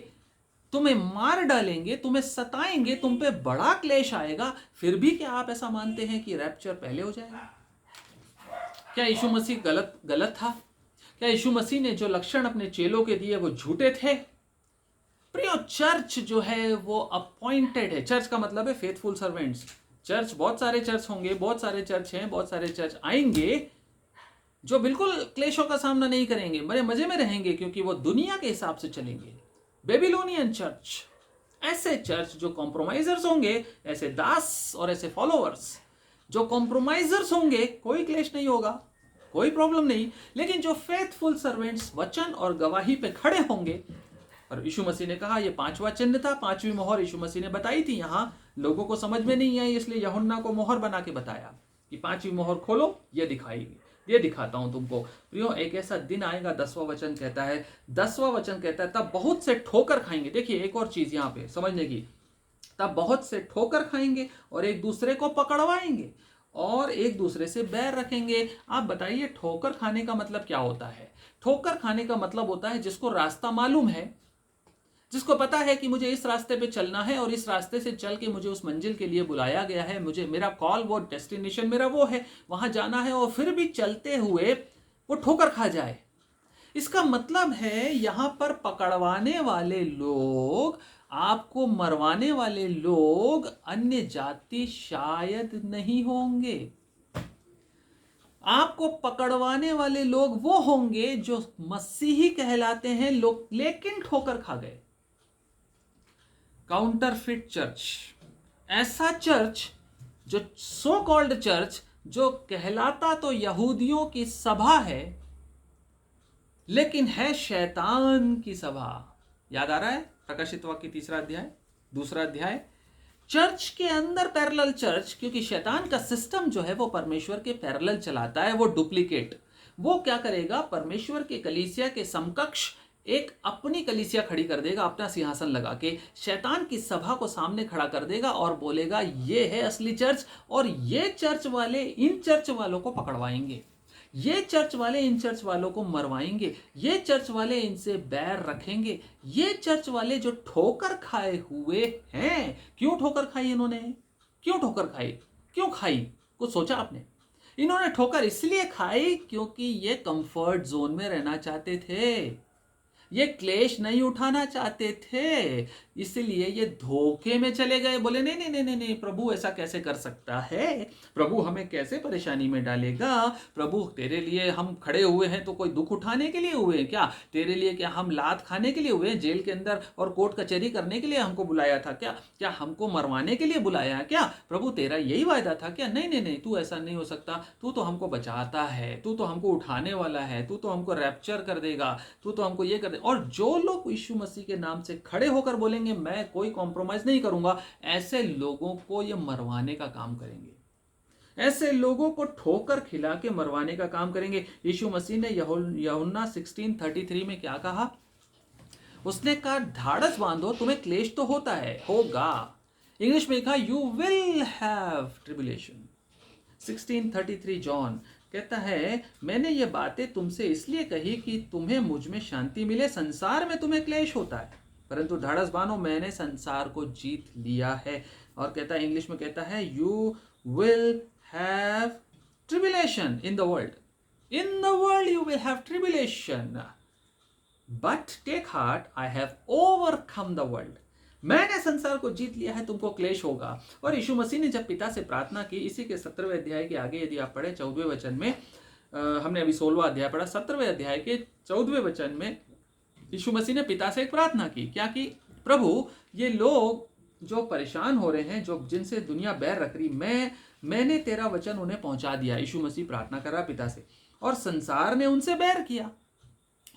तुम्हें मार डालेंगे, तुम्हें सताएंगे, तुम पे बड़ा क्लेश आएगा, फिर भी क्या आप ऐसा मानते हैं कि रैप्चर पहले हो जाएगा? क्या यीशु मसीह गलत था? क्या यीशु मसीह ने जो लक्षण अपने चेलों के दिए वो झूठे थे? प्रियो, चर्च जो है वो अपॉइंटेड है। चर्च का मतलब है फेथफुल सर्वेंट्स। चर्च, बहुत सारे चर्च होंगे, बहुत सारे चर्च हैं, बहुत सारे चर्च आएंगे जो बिल्कुल क्लेशों का सामना नहीं करेंगे, बड़े मजे में रहेंगे क्योंकि वो दुनिया के हिसाब से चलेंगे। बेबीलोनियन चर्च, ऐसे चर्च जो कॉम्प्रोमाइजर्स होंगे, ऐसे दास और ऐसे फॉलोअर्स जो कॉम्प्रोमाइजर्स होंगे, कोई क्लेश नहीं होगा, कोई प्रॉब्लम नहीं। लेकिन जो फेथफुल सर्वेंट्स वचन और गवाही पे खड़े होंगे, और यीशु मसीह ने कहा ये 5वां चिन्ह था, 5वीं मोहर यीशु मसीह ने बताई थी। यहां लोगों को समझ में नहीं आई, इसलिए यूहन्ना को मोहर बना के बताया कि 5वीं मोहर खोलो, ये दिखाएगी, ये दिखाता हूं तुमको। प्रियो, एक ऐसा दिन आएगा, 10वां वचन कहता है, तब बहुत से ठोकर खाएंगे। देखिए एक और चीज यहां पे समझने की, तब बहुत से ठोकर खाएंगे और एक दूसरे को पकड़वाएंगे और एक दूसरे से बैर रखेंगे। आप बताइए ठोकर खाने का मतलब क्या होता है? ठोकर खाने का मतलब होता है जिसको रास्ता मालूम है, जिसको पता है कि मुझे इस रास्ते पे चलना है और इस रास्ते से चल के मुझे उस मंजिल के लिए बुलाया गया है, मुझे मेरा कॉल, वो डेस्टिनेशन मेरा वो है, वहां जाना है, और फिर भी चलते हुए वो ठोकर खा जाए। इसका मतलब है यहां पर पकड़वाने वाले लोग, आपको मरवाने वाले लोग अन्य जाति शायद नहीं होंगे। आपको पकड़वाने वाले लोग वो होंगे जो मसीही कहलाते हैं लोग, लेकिन ठोकर खा गए। काउंटरफिट चर्च, ऐसा चर्च जो सो कॉल्ड चर्च, जो कहलाता तो यहूदियों की सभा है लेकिन है शैतान की सभा। याद आ रहा है प्रकाशित वाक्य 3 अध्याय 2 अध्याय। चर्च के अंदर पैरेलल चर्च, क्योंकि शैतान का सिस्टम जो है वो परमेश्वर के पैरेलल चलाता है, वो डुप्लीकेट। वो क्या करेगा, परमेश्वर के कलीसिया के समकक्ष एक अपनी कलीसिया खड़ी कर देगा, अपना सिंहासन लगा के शैतान की सभा को सामने खड़ा कर देगा और बोलेगा ये है असली चर्च, और ये चर्च वाले इन चर्च वालों को पकड़वाएंगे, ये चर्च वाले इन चर्च वालों को मरवाएंगे, ये चर्च वाले इनसे बैर रखेंगे, ये चर्च वाले जो ठोकर खाए हुए हैं। क्यों ठोकर खाई इन्होंने, क्यों ठोकर खाई, क्यों खाई, कुछ सोचा आपने? इन्होंने ठोकर इसलिए खाई क्योंकि ये कंफर्ट जोन में रहना चाहते थे, ये क्लेश नहीं उठाना चाहते थे, इसलिए ये धोखे में चले गए। बोले नहीं नहीं नहीं नहीं नहीं, प्रभु ऐसा कैसे कर सकता है, प्रभु हमें कैसे परेशानी में डालेगा, प्रभु तेरे लिए हम खड़े हुए हैं तो कोई दुख उठाने के लिए हुए हैं क्या, तेरे लिए क्या हम लात खाने के लिए हुए हैं, जेल के अंदर और कोर्ट कचहरी करने के लिए हमको बुलाया था क्या, क्या हमको मरवाने के लिए बुलाया क्या, प्रभु तेरा यही वायदा था क्या? नहीं नहीं नहीं, तू ऐसा नहीं हो सकता, तू तो हमको बचाता है, तू तो हमको उठाने वाला है, तू तो हमको रैप्चर कर देगा, तू तो हमको ये कर दे। और जो लोग यीशु मसीह के नाम से खड़े होकर बोलेंगे मैं कोई कॉम्प्रोमाइज नहीं करूंगा, ऐसे लोगों को ये मरवाने का काम करेंगे, ऐसे लोगों को ठोकर खिला के मरवाने का काम करेंगे। यीशु मसीह ने यूहन्ना 16:33 में क्या कहा? उसने कहा ढाढ़स बांधो, तुम्हें क्लेश तो होता है, होगा। इंग्लिश में कहा you will have tribulation. 16:33 John कहता है मैंने ये बातें तुमसे इसलिए कही कि तुम्हें मुझ में शांति मिले, संसार में तुम्हें क्लेश होता है, परंतु ढाढ़स बांधो, मैंने संसार को जीत लिया है। और कहता है, इंग्लिश में कहता है you will have tribulation in the world, in the world you will have tribulation, but take heart, I have overcome the world, मैंने संसार को जीत लिया है, तुमको क्लेश होगा। और यीशु मसीह ने जब पिता से प्रार्थना की, इसी के 17वें अध्याय के आगे यदि आप पढ़े 14वें वचन में, हमने अभी 16वां अध्याय पढ़ा, 17वें अध्याय के 14वें वचन में यीशु मसीह ने पिता से एक प्रार्थना की। क्या की? प्रभु ये लोग जो परेशान हो रहे हैं, जो जिनसे दुनिया बैर रख रही, मैंने तेरा वचन उन्हें पहुंचा दिया। यीशु मसीह प्रार्थना कर रहा पिता से, और संसार ने उनसे बैर किया,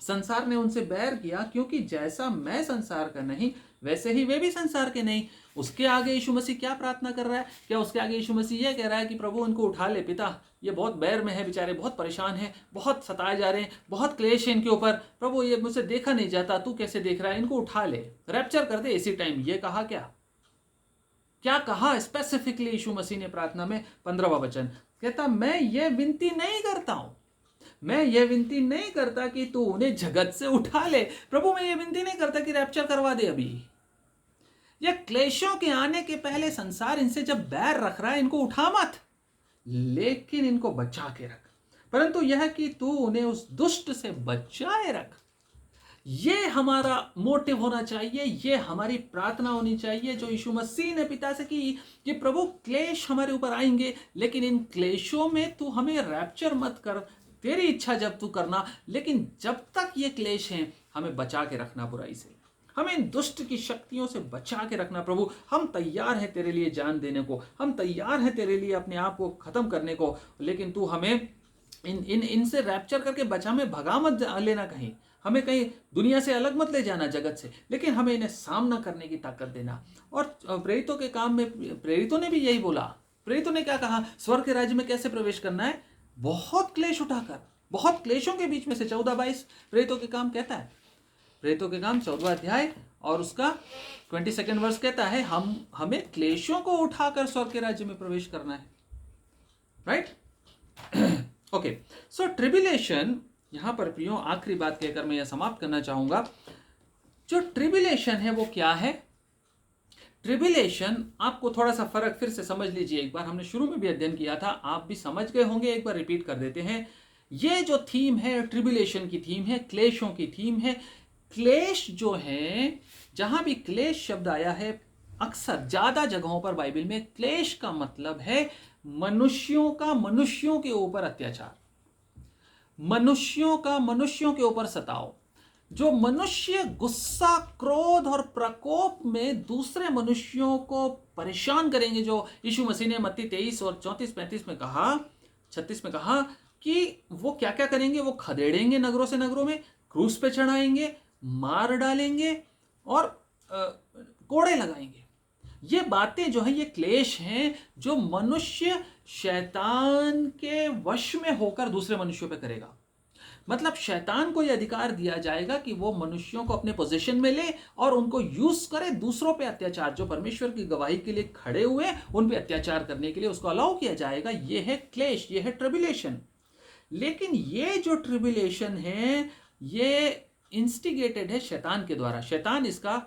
संसार ने उनसे बैर किया, क्योंकि जैसा मैं संसार का नहीं वैसे ही वे भी संसार के नहीं। उसके आगे यीशु मसीह क्या प्रार्थना कर रहा है? क्या उसके आगे यीशु मसीह ये कह रहा है कि प्रभु उनको उठा ले, पिता ये बहुत बैर में है, बेचारे बहुत परेशान हैं, बहुत सताए जा रहे हैं, बहुत क्लेश है इनके ऊपर, प्रभु ये मुझसे देखा नहीं जाता, तू कैसे देख रहा है, इनको उठा ले, रैप्चर कर दे इसी टाइम। ये कहा क्या कहा स्पेसिफिकली यीशु मसीह ने प्रार्थना में? 15वां वचन कहता मैं ये विनती नहीं करता हूं, मैं ये विनती नहीं करता कि तू उन्हें जगत से उठा ले, प्रभु मैं ये विनती नहीं करता कि रैप्चर करवा दे अभी, या क्लेशों के आने के पहले संसार इनसे जब बैर रख रहा है, इनको उठा मत, लेकिन इनको बचा के रख, परंतु यह कि तू उन्हें उस दुष्ट से बचाए रख। ये हमारा मोटिव होना चाहिए, ये हमारी प्रार्थना होनी चाहिए जो यीशु मसीह ने पिता से की कि प्रभु क्लेश हमारे ऊपर आएंगे, लेकिन इन क्लेशों में तू हमें रैप्चर मत कर, तेरी इच्छा जब तू करना, लेकिन जब तक ये क्लेश हैं हमें बचा के रखना बुराई से, हमें इन दुष्ट की शक्तियों से बचा के रखना। प्रभु हम तैयार हैं तेरे लिए जान देने को, हम तैयार हैं तेरे लिए अपने आप को खत्म करने को, लेकिन तू हमें इनसे रैप्चर करके बचा, में भगा मत लेना, कहीं हमें कहीं दुनिया से अलग मत ले जाना, जगत से, लेकिन हमें इन्हें सामना करने की ताकत देना। और प्रेरितों के काम में प्रेरितों ने भी यही बोला। प्रेरितों ने क्या कहा? स्वर्ग के राज्य में कैसे प्रवेश करना है? बहुत क्लेश उठाकर, बहुत क्लेशों के बीच में से। 14-22 प्रेरितों के काम कहता है, प्रेरितों के काम 14वां अध्याय और उसका 22 वर्ष कहता है हमें क्लेशों को उठाकर स्वर्ग के राज्य में प्रवेश करना है, राइट? ओके, सो ट्रिबुलेशन, यहां पर प्रियो आखिरी बात कहकर मैं यह समाप्त करना चाहूंगा। जो ट्रिबुलेशन है वो क्या है? ट्रिबुलेशन, आपको थोड़ा सा फर्क फिर से समझ लीजिए, एक बार हमने शुरू में भी अध्ययन किया था, आप भी समझ गए होंगे, एक बार रिपीट कर देते हैं। ये जो थीम है ट्रिबुलेशन की थीम है, क्लेशों की थीम है। क्लेश जो है, जहां भी क्लेश शब्द आया है, अक्सर ज्यादा जगहों पर बाइबल में क्लेश का मतलब है मनुष्यों के ऊपर अत्याचार, मनुष्यों के ऊपर सताव। जो मनुष्य गुस्सा, क्रोध और प्रकोप में दूसरे मनुष्यों को परेशान करेंगे, जो यीशु मसीह ने मत्ती 23 और 34-35 में कहा, 36 में कहा कि वो क्या क्या करेंगे, वो खदेड़ेंगे नगरों से नगरों में, क्रूस पे चढ़ाएंगे, मार डालेंगे और कोड़े लगाएंगे। ये बातें जो है, ये क्लेश हैं जो मनुष्य शैतान के वश में होकर दूसरे मनुष्यों पे करेगा। मतलब शैतान को यह अधिकार दिया जाएगा कि वो मनुष्यों को अपने पोजीशन में ले और उनको यूज करे दूसरों पे अत्याचार, जो परमेश्वर की गवाही के लिए खड़े हुए उन पे अत्याचार करने के लिए उसको अलाउ किया जाएगा। ये है क्लेश, ये है ट्रिबुलेशन। लेकिन ये जो ट्रिबुलेशन है, ये इंस्टिगेटेड है शैतान के द्वारा। शैतान इसका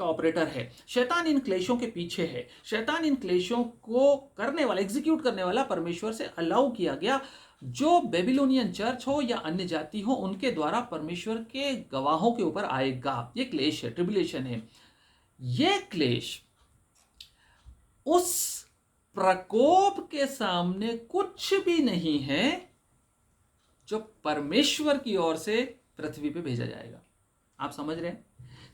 ऑपरेटर है। शैतान इन क्लेशों के पीछे है। शैतान इन क्लेशों को करने वाला, एग्जीक्यूट करने वाला परमेश्वर से अलाउ किया गया। जो बेबीलोनियन चर्च हो या अन्य जाति हो, उनके द्वारा परमेश्वर के गवाहों के ऊपर आएगा। ये क्लेश है, ट्रिबुलेशन है। ये क्लेश उस प्रकोप के सामने कुछ भी नहीं है जो परमेश्वर की ओर से पृथ्वी पे भेजा जाएगा। आप समझ रहे हैं?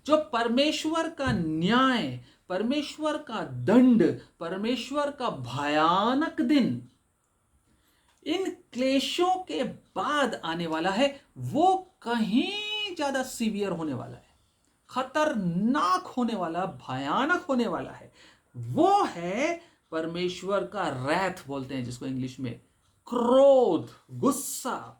जो परमेश्वर का न्याय, परमेश्वर का दंड, परमेश्वर का भयानक दिन इन क्लेशों के बाद आने वाला है, वो कहीं ज्यादा सीवियर होने वाला है, खतरनाक होने वाला, भयानक होने वाला है। वो है परमेश्वर का रैथ बोलते हैं जिसको इंग्लिश में, क्रोध, गुस्सा।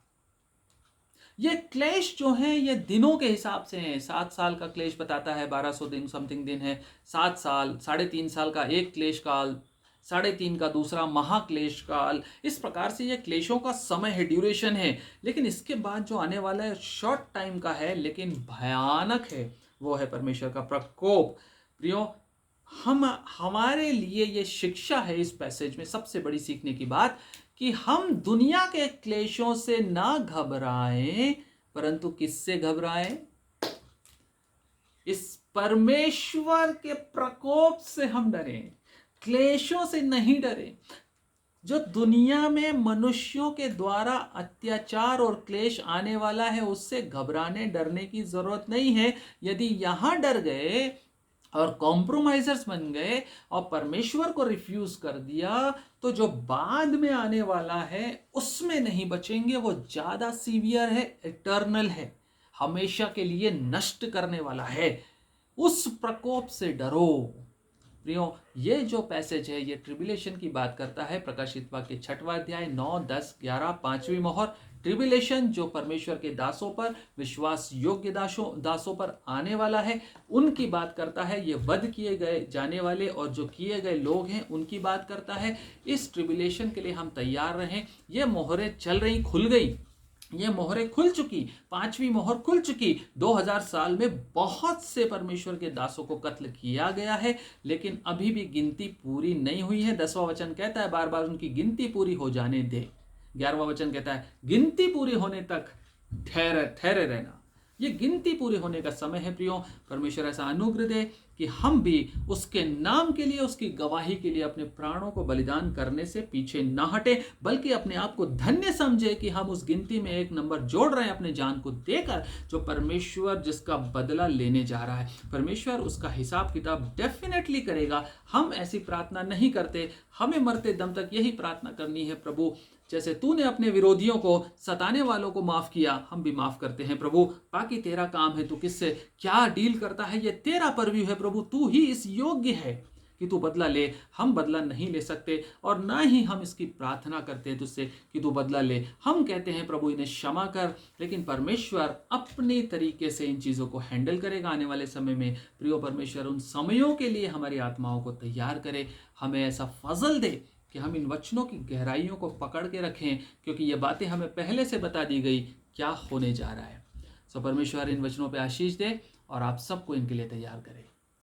ये क्लेश जो है ये दिनों के हिसाब से हैं। 7 साल का क्लेश बताता है, 1200 दिन समथिंग दिन है। 7 साल, 3.5 साल का एक क्लेश काल, 3.5 का दूसरा महाक्लेश काल। इस प्रकार से ये क्लेशों का समय है, ड्यूरेशन है। लेकिन इसके बाद जो आने वाला है शॉर्ट टाइम का है लेकिन भयानक है, वो है परमेश्वर का प्रकोप। प्रियो, हमारे लिए ये शिक्षा है इस पैसेज में, सबसे बड़ी सीखने की बात, कि हम दुनिया के क्लेशों से ना घबराएं, परंतु किससे घबराएं? इस परमेश्वर के प्रकोप से हम डरें, क्लेशों से नहीं डरें। जो दुनिया में मनुष्यों के द्वारा अत्याचार और क्लेश आने वाला है, उससे घबराने डरने की जरूरत नहीं है। यदि यहां डर गए और कॉम्प्रोमाइजर्स बन गए और परमेश्वर को रिफ्यूज कर दिया, तो जो बाद में आने वाला है उसमें नहीं बचेंगे। वो ज्यादा सीवियर है, इटर्नल है, हमेशा के लिए नष्ट करने वाला है। उस प्रकोप से डरो। प्रियो, ये जो पैसेज है ये ट्रिबुलेशन की बात करता है। प्रकाशित वाक्य 6वां अध्याय 9, 10, 11, 5वीं मोहर। ट्रिबुलेशन जो परमेश्वर के दासों पर, विश्वास योग्य दासों पर आने वाला है, उनकी बात करता है। ये वध किए गए जाने वाले और जो किए गए लोग हैं उनकी बात करता है। इस ट्रिबुलेशन के लिए हम तैयार रहें। ये मोहरें चल रही, खुल गई, ये मोहरें खुल चुकी, 5वीं मोहर खुल चुकी। 2000 साल में बहुत से परमेश्वर के दासों को कत्ल किया गया है, लेकिन अभी भी गिनती पूरी नहीं हुई है। 10वां वचन कहता है बार बार उनकी गिनती पूरी हो जाने दे। 11वां वचन कहता है गिनती पूरी होने तक ठहरे रहना। ये गिनती पूरी होने का समय है। प्रियो, परमेश्वर ऐसा अनुग्रह दे कि हम भी उसके नाम के लिए, उसकी गवाही के लिए अपने प्राणों को बलिदान करने से पीछे ना हटे, बल्कि अपने आप को धन्य समझे कि हम उस गिनती में एक नंबर जोड़ रहे हैं अपने जान को देकर, जो परमेश्वर जिसका बदला लेने जा रहा है। परमेश्वर उसका हिसाब किताब डेफिनेटली करेगा। हम ऐसी प्रार्थना नहीं करते, हमें मरते दम तक यही प्रार्थना करनी है, प्रभु जैसे तूने अपने विरोधियों को, सताने वालों को माफ किया, हम भी माफ करते हैं प्रभु। बाकी तेरा काम है, तू किससे क्या डील करता है ये तेरा परव्यू है प्रभु। तू ही इस योग्य है कि तू बदला ले। हम बदला नहीं ले सकते और ना ही हम इसकी प्रार्थना करते हैं तुझसे कि तू बदला ले। हम कहते हैं प्रभु इन्हें क्षमा कर, लेकिन परमेश्वर अपने तरीके से इन चीज़ों को हैंडल करेगा आने वाले समय में। प्रियो, परमेश्वर उन समयों के लिए हमारी आत्माओं को तैयार करे। हमें ऐसा फजल दे कि हम इन वचनों की गहराइयों को पकड़ के रखें, क्योंकि ये बातें हमें पहले से बता दी गई क्या होने जा रहा है। सो परमेश्वर इन वचनों पे आशीष दे और आप सबको इनके लिए तैयार करे।